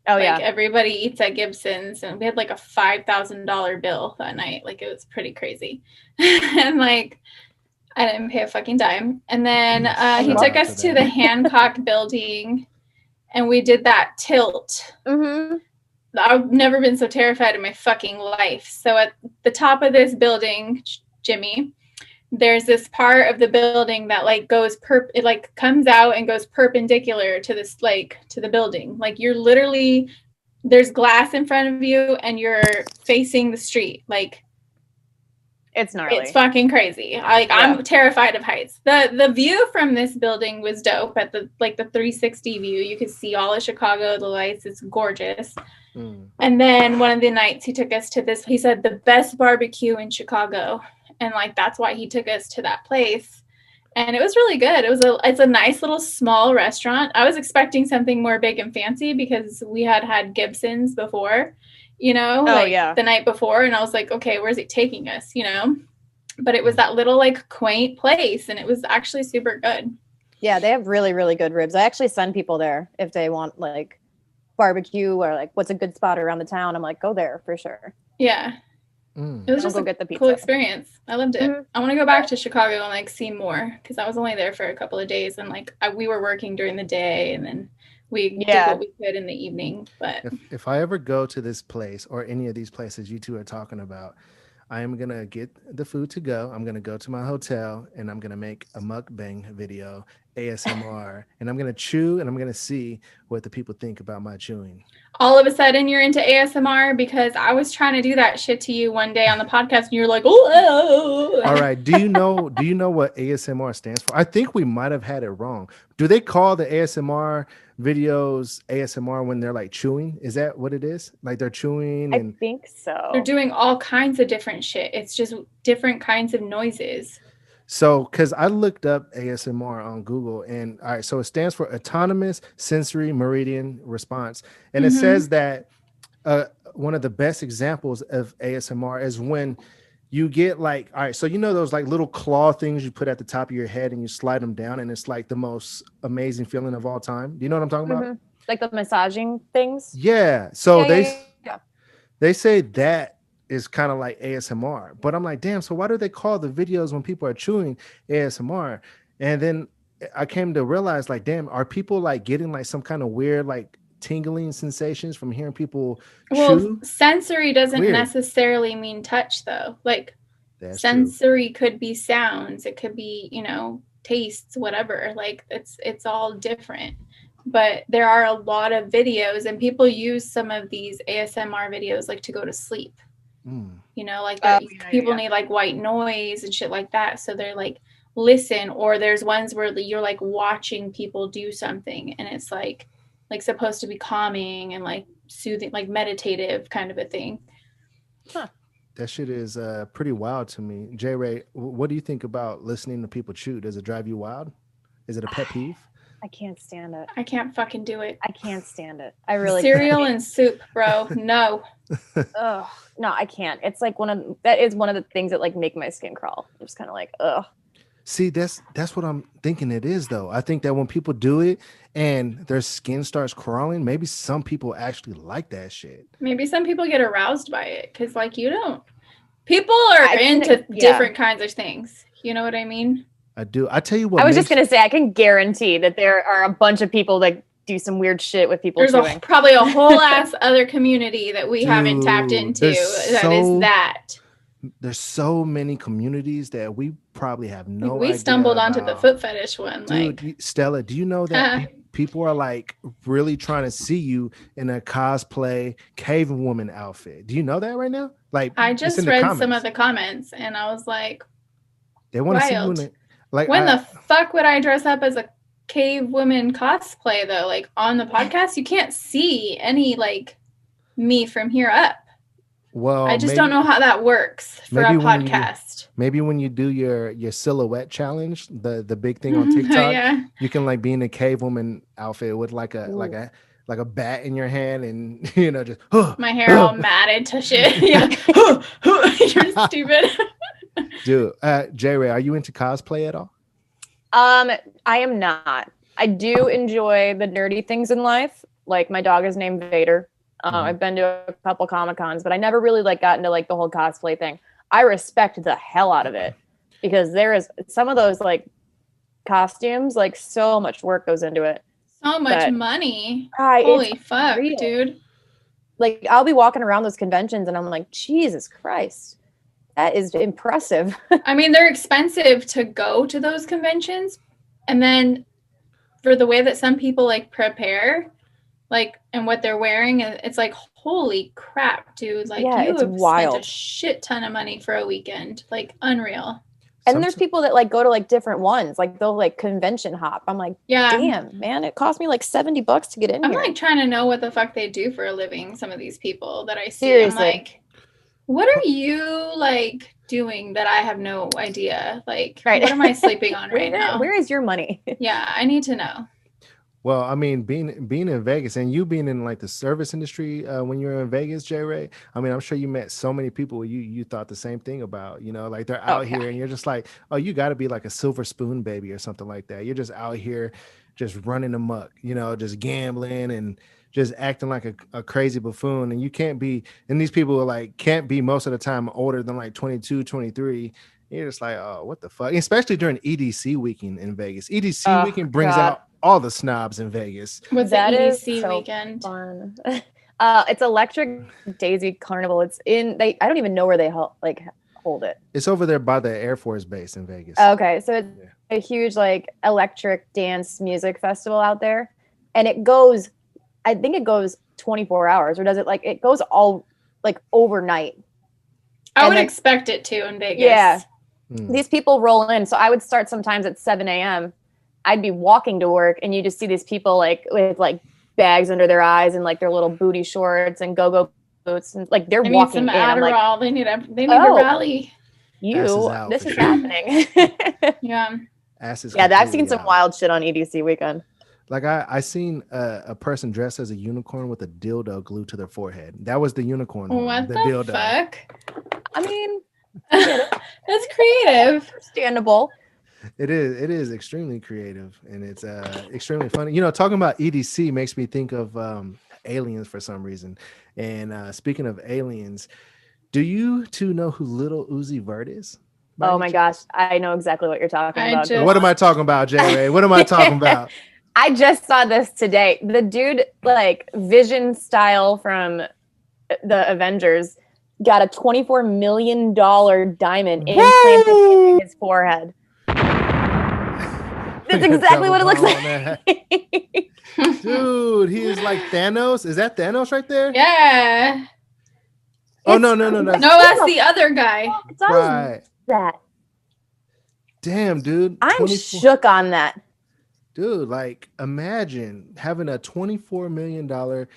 Oh, yeah. Everybody eats at Gibson's. And we had like a $5,000 bill that night. Like, it was pretty crazy. And like, I didn't pay a fucking dime. And then he took us to the Hancock building and we did that tilt. I've never been so terrified in my fucking life. So at the top of this building, Jimmy, there's this part of the building that like goes it like comes out and goes perpendicular to this, like, to the building. Like, you're literally, there's glass in front of you and you're facing the street. Like, it's gnarly. It's fucking crazy. I'm terrified of heights. The view from this building was dope. At the 360 view, you could see all of Chicago, the lights. It's gorgeous. And then one of the nights he took us to this, he said the best barbecue in Chicago. And like, that's why he took us to that place. And it was really good. It's a nice little small restaurant. I was expecting something more big and fancy because we had Gibson's before, the night before. And I was like, okay, where's he taking us? But it was that little like quaint place and it was actually super good. Yeah, they have really, really good ribs. I actually send people there if they want like barbecue or like what's a good spot around the town. I'm like, go there for sure. Yeah. It was just get the pizza. Cool experience. I loved it. I want to go back to Chicago and like see more because I was only there for a couple of days and like we were working during the day and then we did what we could in the evening. But if I ever go to this place or any of these places you two are talking about, I am gonna get the food to go. I'm gonna go to my hotel and I'm gonna make a mukbang video, ASMR, and I'm gonna chew and I'm gonna see what the people think about my chewing. All of a sudden you're into ASMR because I was trying to do that shit to you one day on the podcast and you're like, oh. All right. Do you know what ASMR stands for? I think we might have had it wrong. Do they call the ASMR videos ASMR when they're like chewing? Is that what it is? Like they're chewing? I think so. They're doing all kinds of different shit. It's just different kinds of noises. So, because I looked up ASMR on Google, and all right, so it stands for Autonomous Sensory Meridian Response, and it says that one of the best examples of ASMR is when you get like, all right, so you know those like little claw things you put at the top of your head and you slide them down, and it's like the most amazing feeling of all time. Do you know what I'm talking about? Like the massaging things. Yeah. So they say that is kind of like ASMR, but I'm like, damn, so why do they call the videos when people are chewing ASMR? And then I came to realize, like, damn, are people like getting like some kind of weird like tingling sensations from hearing people chew? Sensory doesn't necessarily mean touch, though. Like, that's sensory could be sounds, it could be, you know, tastes, whatever. Like, it's all different. But there are a lot of videos, and people use some of these ASMR videos like to go to sleep. You know, like people need like white noise and shit like that. So they're like, listen, or there's ones where you're like watching people do something, and it's like supposed to be calming and like soothing, like meditative kind of a thing. That shit is pretty wild to me. J Ray, what do you think about listening to people chew? Does it drive you wild? Is it a pet peeve? I can't stand it. I can't fucking do it. I can't stand it. I really cereal and soup, bro. No. Ugh. No, I can't. It's like that is one of the things that like make my skin crawl. I'm just kind of like, ugh. See, that's what I'm thinking it is, though. I think that when people do it and their skin starts crawling, maybe some people actually like that shit. Maybe some people get aroused by it because, like, you don't. People are into different kinds of things. You know what I mean? I do. I tell you what. I was just gonna say, I can guarantee that there are a bunch of people that do some weird shit with people. There's probably a whole ass other community that we haven't tapped into. There's so many communities that we probably have no idea. We stumbled onto the foot fetish one. Dude, like, Stella, do you know that people are like really trying to see you in a cosplay cave woman outfit? Do you know that right now? Like, I just read some of the comments and I was like, they want to see you in it. Like, when the fuck would I dress up as a cave woman cosplay though? Like on the podcast, you can't see any like me from here up. Well, I just don't know how that works for a podcast. Maybe when you do your silhouette challenge, the big thing on TikTok, you can like be in a cave woman outfit with like a bat in your hand, and you know, just my hair all matted to shit. Yeah, you're stupid. Dude, J-Ray, are you into cosplay at all? I am not. I do enjoy the nerdy things in life. Like my dog is named Vader. I've been to a couple Comic-Cons, but I never really like got into like the whole cosplay thing. I respect the hell out of it because there is some of those like costumes, like so much work goes into it. So much money. Holy fuck, dude. Like I'll be walking around those conventions and I'm like, Jesus Christ. That is impressive. I mean, they're expensive to go to those conventions. And then for the way that some people like prepare, like, and what they're wearing, it's like, holy crap, dude. Like, you have spent a shit ton of money for a weekend. Like, unreal. And there's people that like go to like different ones. Like they'll like convention hop. I'm like, damn, man, it cost me like $70 to get in here. I'm like trying to know what the fuck they do for a living. Some of these people that I see. Seriously. I'm like, what are you like doing that I have no idea? Like, what am I sleeping on right now? Where is your money? Yeah, I need to know. Well, I mean, being in Vegas and you being in like the service industry when you were in Vegas, J-Ray, I mean, I'm sure you met so many people you thought the same thing about, you know, like they're out here and you're just like, oh, you got to be like a silver spoon baby or something like that. You're just out here just running amok, you know, just gambling and just acting like a crazy buffoon. And you can't be, and these people are like, can't be most of the time older than like 22, 23. You're just like, oh, what the fuck? Especially during EDC weekend in Vegas. EDC weekend brings out all the snobs in Vegas. What's that EDC weekend? Fun. It's Electric Daisy Carnival. It's I don't even know where they hold it. It's over there by the Air Force Base in Vegas. Okay, so it's a huge like electric dance music festival out there, and it goes. I think it goes 24 hours, or does it it goes all like overnight? I would expect it to in Vegas. Yeah. These people roll in. So I would start sometimes at 7 a.m. I'd be walking to work and you just see these people like with like bags under their eyes and like their little booty shorts and go-go boots. And like they're walking in. Adderall. They need a rally. This is happening. Yeah. Asses. Yeah, I've seen some wild shit on EDC weekend. Like I seen a person dressed as a unicorn with a dildo glued to their forehead. That was the unicorn. What the dildo. fuck? I mean, that's creative. Understandable. It is extremely creative, and it's extremely funny. You know, talking about EDC makes me think of aliens for some reason. And speaking of aliens, do you two know who Little Uzi Vert is? Oh my gosh, I know exactly what you're talking about. What am I talking about, J-Ray? What am I talking about? I just saw this today. The dude, like Vision style from the Avengers, got a $24 million diamond implanted in his forehead. That's exactly what it looks like. Dude, he is like Thanos. Is that Thanos right there? Yeah. Oh, no. No, that's the other guy. Right. That. Damn, dude. I'm shook on that. Dude, like, imagine having a $24 million.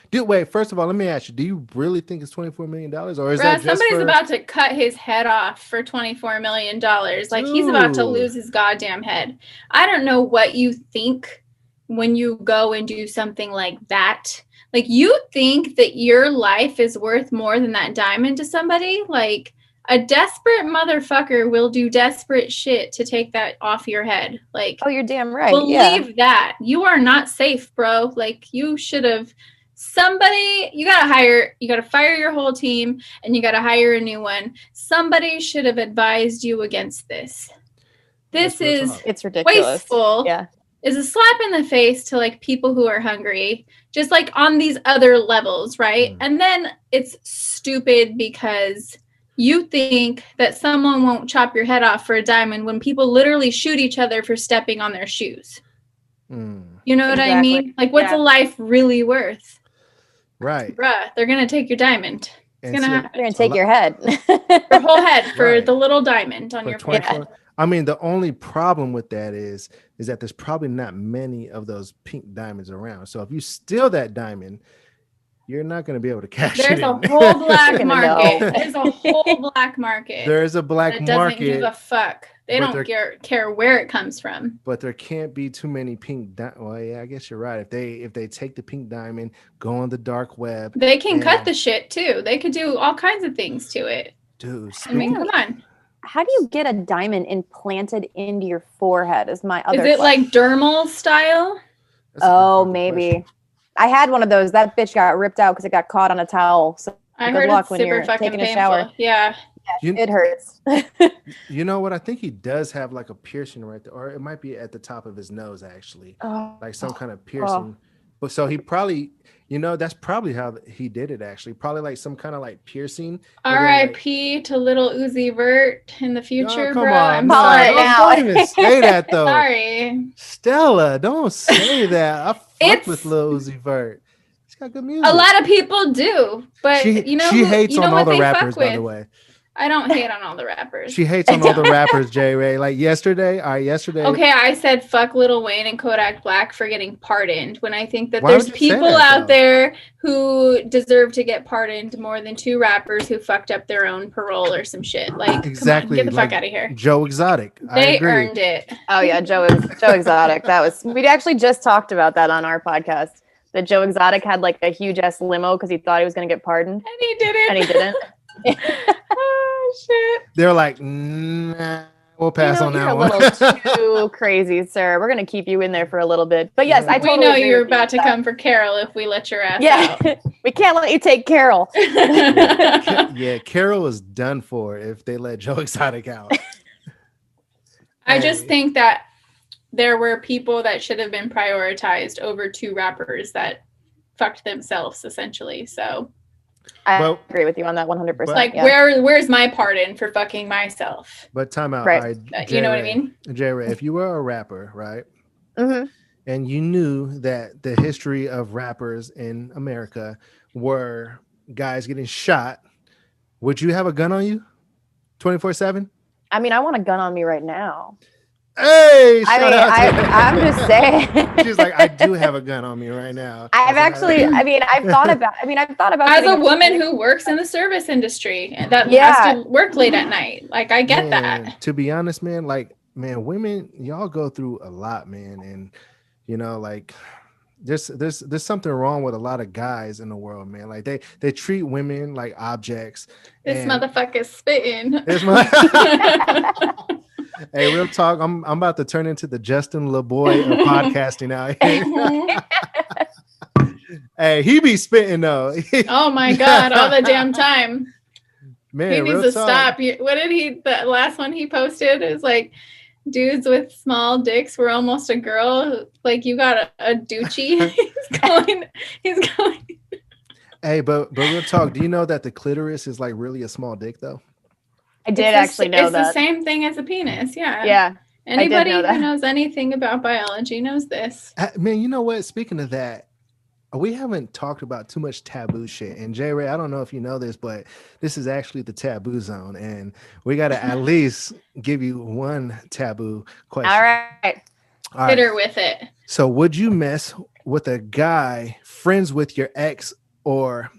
Dude, wait, first of all, let me ask you, do you really think it's $24 million? Or is that just somebody's about to cut his head off for $24 million. Like, he's about to lose his goddamn head. I don't know what you think when you go and do something like that. Like, you think that your life is worth more than that diamond to somebody? Like, a desperate motherfucker will do desperate shit to take that off your head. Like, oh, you're damn right. Believe that. You are not safe, bro. Like, you should have you gotta fire your whole team and you gotta hire a new one. Somebody should have advised you against this. It's ridiculous. Wasteful. Yeah. Is a slap in the face to like people who are hungry, just like on these other levels, right? And then it's stupid because you think that someone won't chop your head off for a diamond when people literally shoot each other for stepping on their shoes. You know what I mean? Like, what's a life really worth? Right. Bruh, they're going to take your diamond. It's going to happen. They're going to take your head. Your whole head for the little diamond on your forehead. I mean, the only problem with that is that there's probably not many of those pink diamonds around. So if you steal that diamond, you're not going to be able to cash it in. There's a whole black market. There's a whole black market. There's a black market. Doesn't give a fuck. They don't care where it comes from. But there can't be too many pink diamonds. Well, yeah, I guess you're right. If they take the pink diamond, go on the dark web. They can cut the shit too. They could do all kinds of things to it. Dude, I mean, come on. How do you get a diamond implanted into your forehead? Is my other. Is it like dermal style? Oh, maybe. Question. I had one of those. That bitch got ripped out because it got caught on a towel. So I heard it's super fucking taking painful. A shower. Yeah. It hurts. You know what? I think he does have like a piercing right there, or it might be at the top of his nose, actually, like some kind of piercing. But so he probably, that's probably how he did it. Actually, probably like some kind of like piercing. R.I.P. to Little Uzi Vert in the future, come bro. on, I'm calling it now. Don't even say that though. Sorry, Estela, don't say that. I fuck with Lil Uzi Vert. He's got good music. A lot of people do, but she hates on all the rappers, by the way. I don't hate on all the rappers. She hates on all the rappers, J-Ray. Like yesterday. Okay, I said fuck Lil Wayne and Kodak Black for getting pardoned when I think that there's people out there who deserve to get pardoned more than two rappers who fucked up their own parole or some shit. Like, exactly. Come on, get the fuck out of here. Joe Exotic. They earned it. Oh yeah, Joe Exotic. We actually just talked about that on our podcast. That Joe Exotic had like a huge ass limo because he thought he was going to get pardoned. And he didn't. Oh shit! They're like, nah, we'll pass on that one. You're a little too crazy, sir. We're gonna keep you in there for a little bit. But yes, I totally know you're about to come for Carol if we let your ass out. We can't let you take Carol. Yeah, Carol is done for if they let Joe Exotic out. I just think that there were people that should have been prioritized over two rappers that fucked themselves, essentially. So. I agree with you on that 100%. Like, where's my pardon for fucking myself? But time out. Right. You know what I mean? J-Ray, if you were a rapper, right? Mm-hmm. And you knew that the history of rappers in America were guys getting shot, would you have a gun on you 24/7? I mean, I want a gun on me right now. Hey, I'm just saying. She's like, I do have a gun on me right now. I've thought about as a woman who works in the service industry and that has to work late at night. Like, I get that. To be honest, man, women, y'all go through a lot, man. And, like, there's something wrong with a lot of guys in the world, man. Like, they treat women like objects. This motherfucker's spitting. Hey, real talk. I'm about to turn into the Justin LeBoy of podcasting out here. Hey, he be spitting though. Oh my God, all the damn time. Man, he needs to stop. What did the last one he posted is like, dudes with small dicks were almost a girl. Like, you got a doochie. He's going. Hey, but real talk. Do you know that the clitoris is like really a small dick though? I did actually know that. It's the same thing as a penis. Yeah. Yeah. Anybody who knows anything about biology knows this. Man, you know what? Speaking of that, we haven't talked about too much taboo shit. And J Ray, I don't know if you know this, but this is actually the taboo zone. And we got to at least give you one taboo question. All right. Hit her with it. So would you mess with a guy friends with your ex or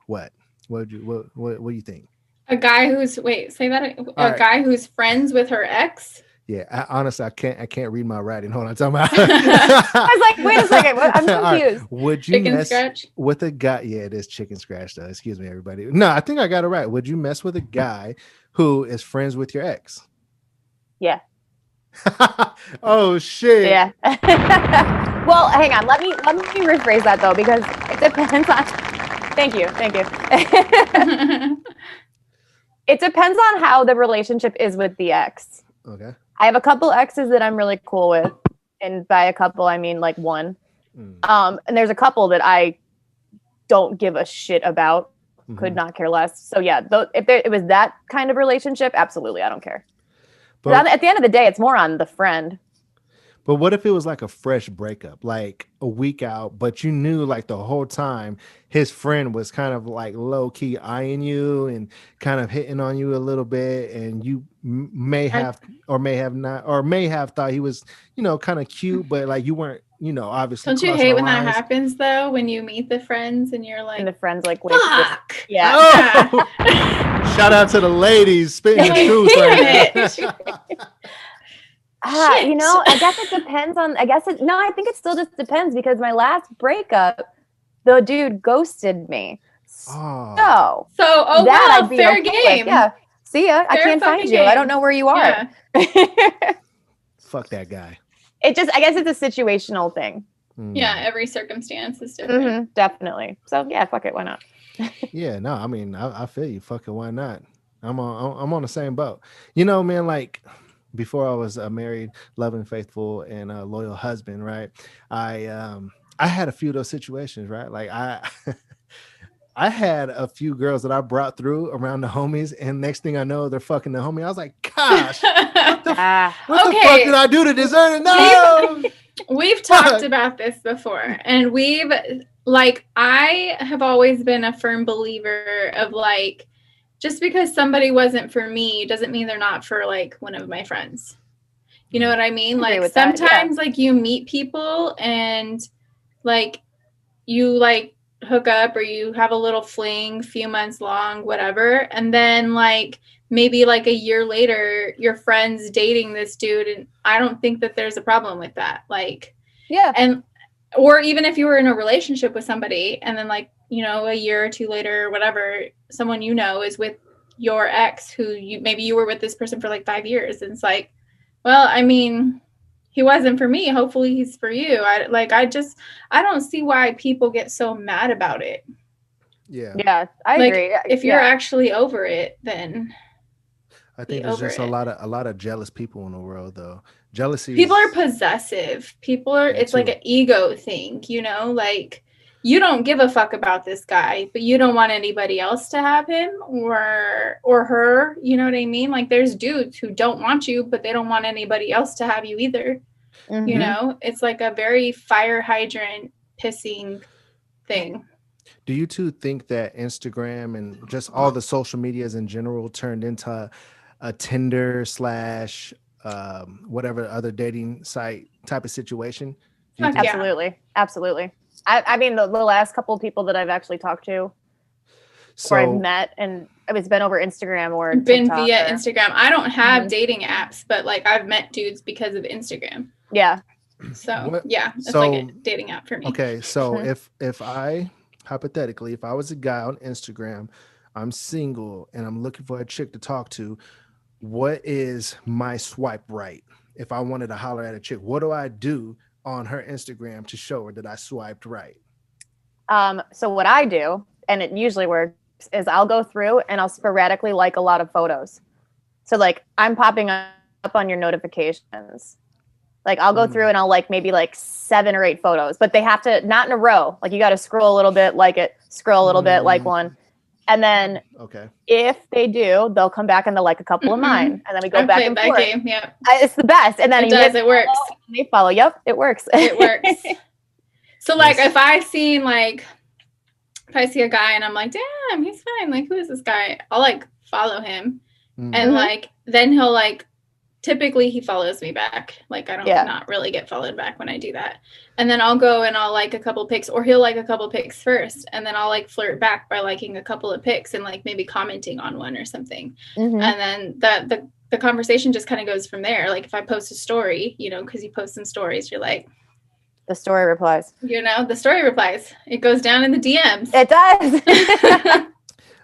what? What do you think? A guy who's guy who's friends with her ex. Yeah, honestly, I can't read my writing. Hold on, tell me. I was like, wait a second, I'm confused. Right. Would you mess with a guy? Yeah, it is chicken scratch though. Excuse me, everybody. No, I think I got it right. Would you mess with a guy who is friends with your ex? Yeah. Oh shit. Yeah. Well, hang on. Let me rephrase that though, because it depends on. Thank you. It depends on how the relationship is with the ex. Okay. I have a couple exes that I'm really cool with. And by a couple, I mean like one. And there's a couple that I don't give a shit about. Could not care less. So yeah, if it was that kind of relationship, absolutely, I don't care. But at the end of the day, it's more on the friend. But what if it was like a fresh breakup, like a week out, but you knew like the whole time his friend was kind of like low key eyeing you and kind of hitting on you a little bit, and you may have thought he was, kind of cute, but like you weren't, obviously. Don't you hate when that happens though? When you meet the friends and you're like, and the friends like, wait, fuck. Yeah. Oh! Shout out to the ladies spitting the truth right now. I guess it depends on. I think it still just depends, because my last breakup, the dude ghosted me. Wow, fair game. Yeah, see ya. I can't find you. I don't know where you are. Yeah. Fuck that guy. I guess it's a situational thing. Yeah, every circumstance is different. Definitely. So yeah, fuck it. Why not? Yeah, no, I mean, I feel you. Fuck it. Why not? I'm on the same boat. Man, like. Before I was a married, loving, faithful, and a loyal husband, right? I had a few of those situations, right? Like I had a few girls that I brought through around the homies, and next thing I know, they're fucking the homie. I was like, gosh, what the fuck did I do to deserve it? No. We've talked about this before, and I have always been a firm believer of like, just because somebody wasn't for me doesn't mean they're not for like one of my friends. You know what I mean? Like sometimes like you meet people and like you like hook up or you have a little fling, few months long, whatever. And then like maybe like a year later, your friend's dating this dude. And I don't think that there's a problem with that. Like, yeah. Or even if you were in a relationship with somebody and then like, a year or two later, or whatever, someone is with your ex who you were with this person for like 5 years. And it's like, well, I mean, he wasn't for me. Hopefully he's for you. I don't see why people get so mad about it. Yeah. Yeah, I agree. If you're actually over it, then I think there's just a lot of jealous people in the world though. Jealousy. People are possessive. It's like an ego thing, like you don't give a fuck about this guy, but you don't want anybody else to have him or her. You know what I mean? Like there's dudes who don't want you, but they don't want anybody else to have you either. Mm-hmm. It's like a very fire hydrant pissing thing. Do you two think that Instagram and just all the social medias in general turned into a Tinder / whatever other dating site type of situation? Absolutely. I mean, the last couple of people that I've actually talked to or I've met, and it's been over Instagram or TikTok via Instagram. I don't have dating apps, but like I've met dudes because of Instagram. Yeah. So it's like a dating app for me. Okay, so if I hypothetically, if I was a guy on Instagram, I'm single and I'm looking for a chick to talk to, what is my swipe right? If I wanted to holler at a chick, what do I do on her Instagram to show her that I swiped right? So what I do, and it usually works, is I'll go through and I'll sporadically like a lot of photos. So like I'm popping up on your notifications. Like I'll go through and I'll like maybe like 7 or 8 photos, but they have to not in a row. Like you got to scroll a little bit, like it, scroll a little bit, like one. And then if they do, they'll come back and they'll like a couple of mine. And then we go back and forth. Game. Yeah. It's the best. And then it works. And they follow. Yep, it works. It works. So like if I see a guy and I'm like, damn, he's fine. Like, who is this guy? I'll like follow him. And like, then he'll like, typically he follows me back. Like I don't not really get followed back when I do that. And then I'll go and I'll like a couple pics, or he'll like a couple pics first. And then I'll like flirt back by liking a couple of pics and like maybe commenting on one or something. And then the conversation just kind of goes from there. Like if I post a story, you know, because you post some stories, you're like, the story replies. You know, the story replies. It goes down in the DMs. It does.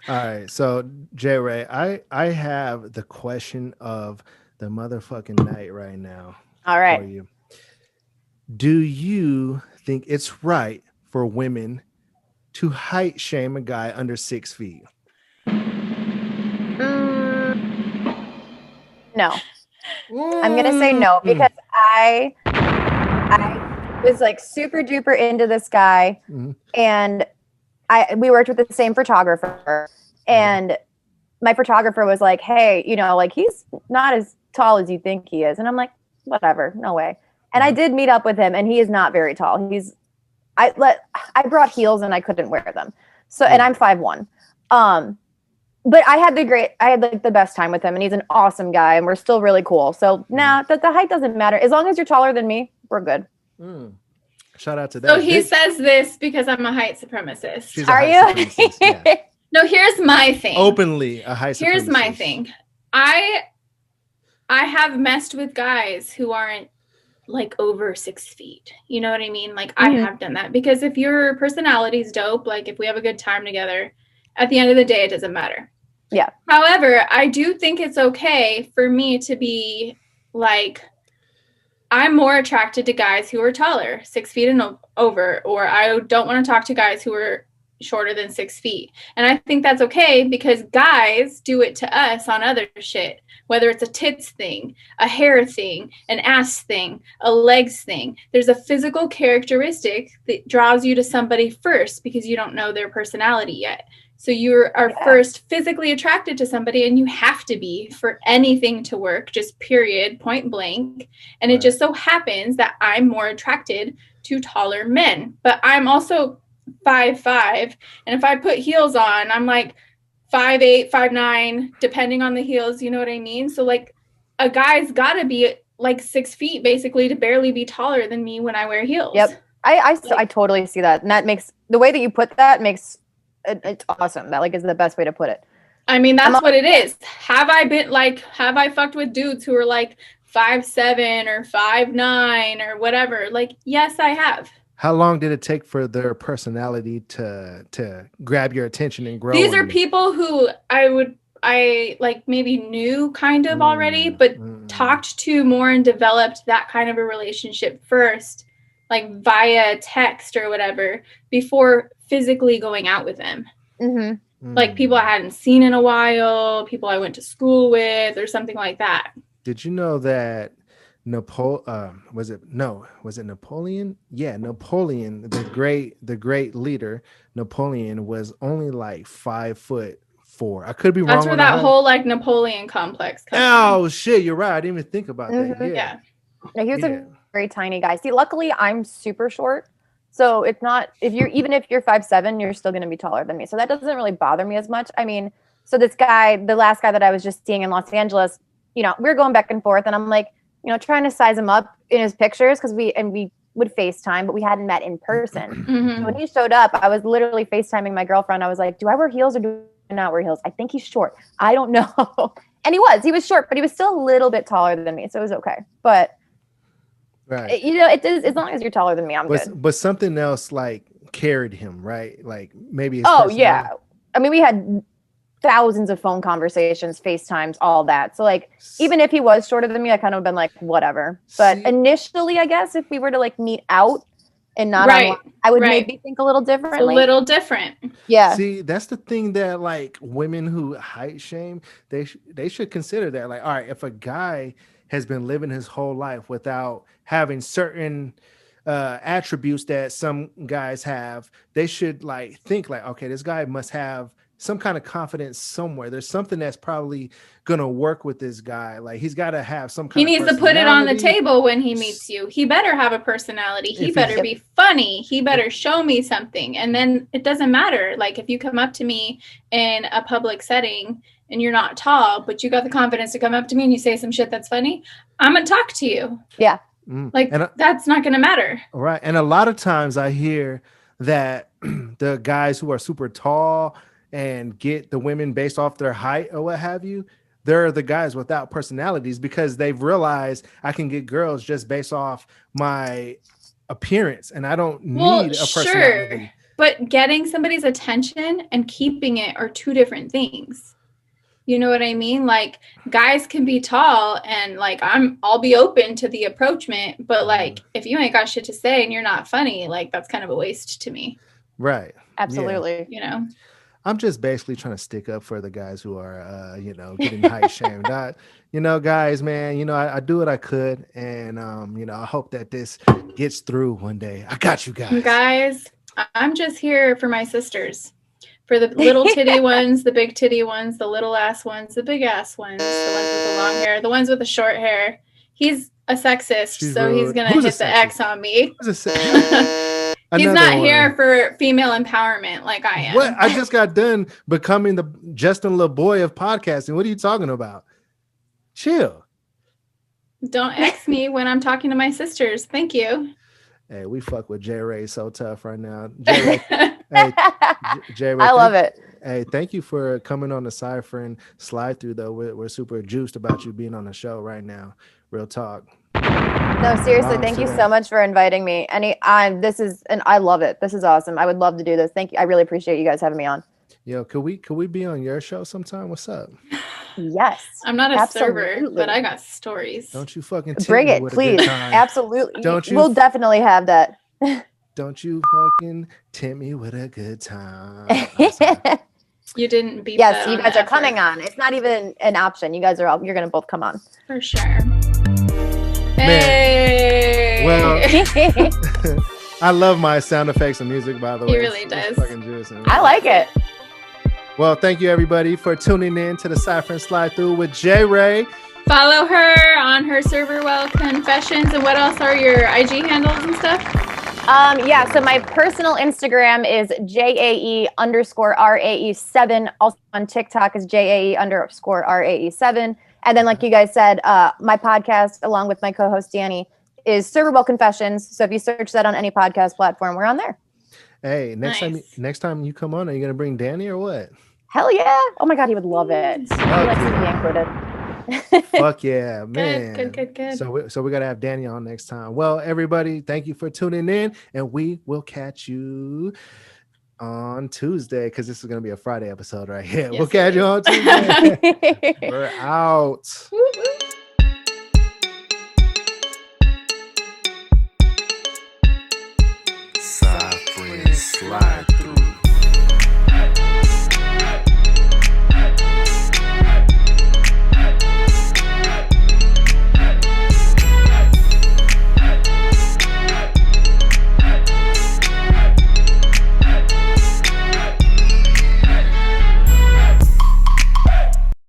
All right. So, J. Ray, I have the question of the motherfucking night right now. All right. For you. Do you think it's right for women to height shame a guy under 6 feet? No. I'm going to say no because I was like super duper into this guy and we worked with the same photographer, and my photographer was like, hey, you know, like he's not as tall as you think he is. And I'm like, whatever, no way. And I did meet up with him and he is not very tall. I brought heels and I couldn't wear them. So, and I'm 5'1". But I had like the best time with him, and he's an awesome guy and we're still really cool. So the height doesn't matter. As long as you're taller than me, we're good. Shout out to that. So he says this because I'm a height supremacist. Are you? Yeah. No, here's my thing. Openly a height supremacist. Here's my thing. I have messed with guys who aren't like over 6 feet. You know what I mean? Like I have done that because if your personality is dope, like if we have a good time together, at the end of the day, it doesn't matter. Yeah. However, I do think it's okay for me to be like, I'm more attracted to guys who are taller, 6 feet and over, or I don't want to talk to guys who are shorter than 6 feet. And I think that's okay because guys do it to us on other shit, whether it's a tits thing, a hair thing, an ass thing, a legs thing. There's a physical characteristic that draws you to somebody first because you don't know their personality yet. So you are first physically attracted to somebody, and you have to be for anything to work, just period, point blank. And it just so happens that I'm more attracted to taller men, but I'm also 5'5", and if I put heels on, I'm like 5'8", 5'9", depending on the heels. You know what I mean? So like a guy's got to be like 6 feet basically to barely be taller than me when I wear heels. Yep, I totally see that, and that makes the way that you put that makes. It's awesome. That like is the best way to put it. I mean, that's what it is. Have I fucked with dudes who are like 5'7" or 5'9" or whatever? Like, yes, I have. How long did it take for their personality to grab your attention and grow? These are people who I like maybe knew kind of already, but talked to more and developed that kind of a relationship first, like via text or whatever, before physically going out with them. Like people I hadn't seen in a while, people I went to school with, or something like that. Did you know that was it Napoleon? Yeah, Napoleon, the great leader, Napoleon was only like 5'4". I could be wrong. That's where that whole like Napoleon complex comes from. Shit, you're right. I didn't even think about that. Yeah. He was a very tiny guy. See, luckily I'm super short. So it's not, if you're 5'7", you're still going to be taller than me. So that doesn't really bother me as much. I mean, so this guy, the last guy that I was just seeing in Los Angeles, you know, we were going back and forth, and I'm like, you know, trying to size him up in his pictures because we would FaceTime, but we hadn't met in person. So when he showed up, I was literally FaceTiming my girlfriend. I was like, do I wear heels or do I not wear heels? I think he's short. I don't know. And he was short, but he was still a little bit taller than me. So it was okay. But, you know, as long as you're taller than me, I'm good. But something else like carried him, right? Like maybe his yeah. I mean, we had thousands of phone conversations, FaceTimes, all that. So like, even if he was shorter than me, I kind of been like, whatever. But initially, I guess if we were to like meet out and not online, I would maybe think a little differently. A little different. Yeah. See, that's the thing that like women who height shame, they should consider that. Like, all right, if a guy has been living his whole life without having certain attributes that some guys have, they should like think like, okay, this guy must have some kind of confidence somewhere. There's something that's probably gonna work with this guy. Like he's got to have some kind He needs to put it on the table when he meets you. He better have a personality. He better be funny. He better show me something. And then it doesn't matter. Like if you come up to me in a public setting and you're not tall, but you got the confidence to come up to me and you say some shit that's funny, I'm gonna talk to you. Yeah. Like that's not gonna matter. Right. And a lot of times I hear that the guys who are super tall and get the women based off their height or what have you, they're the guys without personalities because they've realized I can get girls just based off my appearance and I don't need a personality. Sure, but getting somebody's attention and keeping it are two different things. You know what I mean? Like guys can be tall and like I'll be open to the approachment, but like if you ain't got shit to say and you're not funny, like that's kind of a waste to me. Right. Absolutely. Yeah. You know. I'm just basically trying to stick up for the guys who are, you know, getting height shamed. You know, guys, man, you know, I do what I could. And, you know, I hope that this gets through one day. I got you guys. Guys, I'm just here for my sisters. For the little titty ones, the big titty ones, the little ass ones, the big ass ones, the ones with the long hair, the ones with the short hair. He's a sexist, he's going to hit the X on me. He's not here for female empowerment like I am. What? I just got done becoming the Justin LeBoy of podcasting. What are you talking about? Chill. Don't X me when I'm talking to my sisters. Thank you. Hey, we fuck with J Ray so tough right now. J Ray, I love it. Hey, thank you for coming on the Side Friend Slide Thru, though. We're super juiced about you being on the show right now. Real talk. No, seriously, thank you so much for inviting me. I love it. This is awesome. I would love to do this. Thank you. I really appreciate you guys having me on. Yo, could we be on your show sometime? What's up? Yes. I'm not a server, but I got stories. Don't you fucking bring it, please. Absolutely. Don't you? We'll definitely have that. Don't you fucking tempt me with a good time. You didn't beat Yes, you guys are coming on. It's not even an option. You guys are you're gonna both come on. For sure. Hey. Well, I love my sound effects and music, by the way. He really does. Fucking juicing. I like it. Well, thank you everybody for tuning in to the Side Friend Slide Thru with J Ray. Follow her on her Serverwell Confessions. And what else are your IG handles and stuff? Yeah, so my personal Instagram is JAE_RAE7. Also on TikTok is JAE_RAE7. And then, like you guys said, my podcast, along with my co-host Danny, is Serverwell Confessions. So if you search that on any podcast platform, we're on there. Hey, next time you come on, are you gonna bring Danny or what? Hell yeah! Oh my god, he would love it. He likes to be included. Fuck yeah, man. Good. So we gotta have Danny on next time. Well, everybody, thank you for tuning in, and we will catch you on Tuesday because this is gonna be a Friday episode right here. Yes, we'll catch you on Tuesday. We're out. Side Friend Slide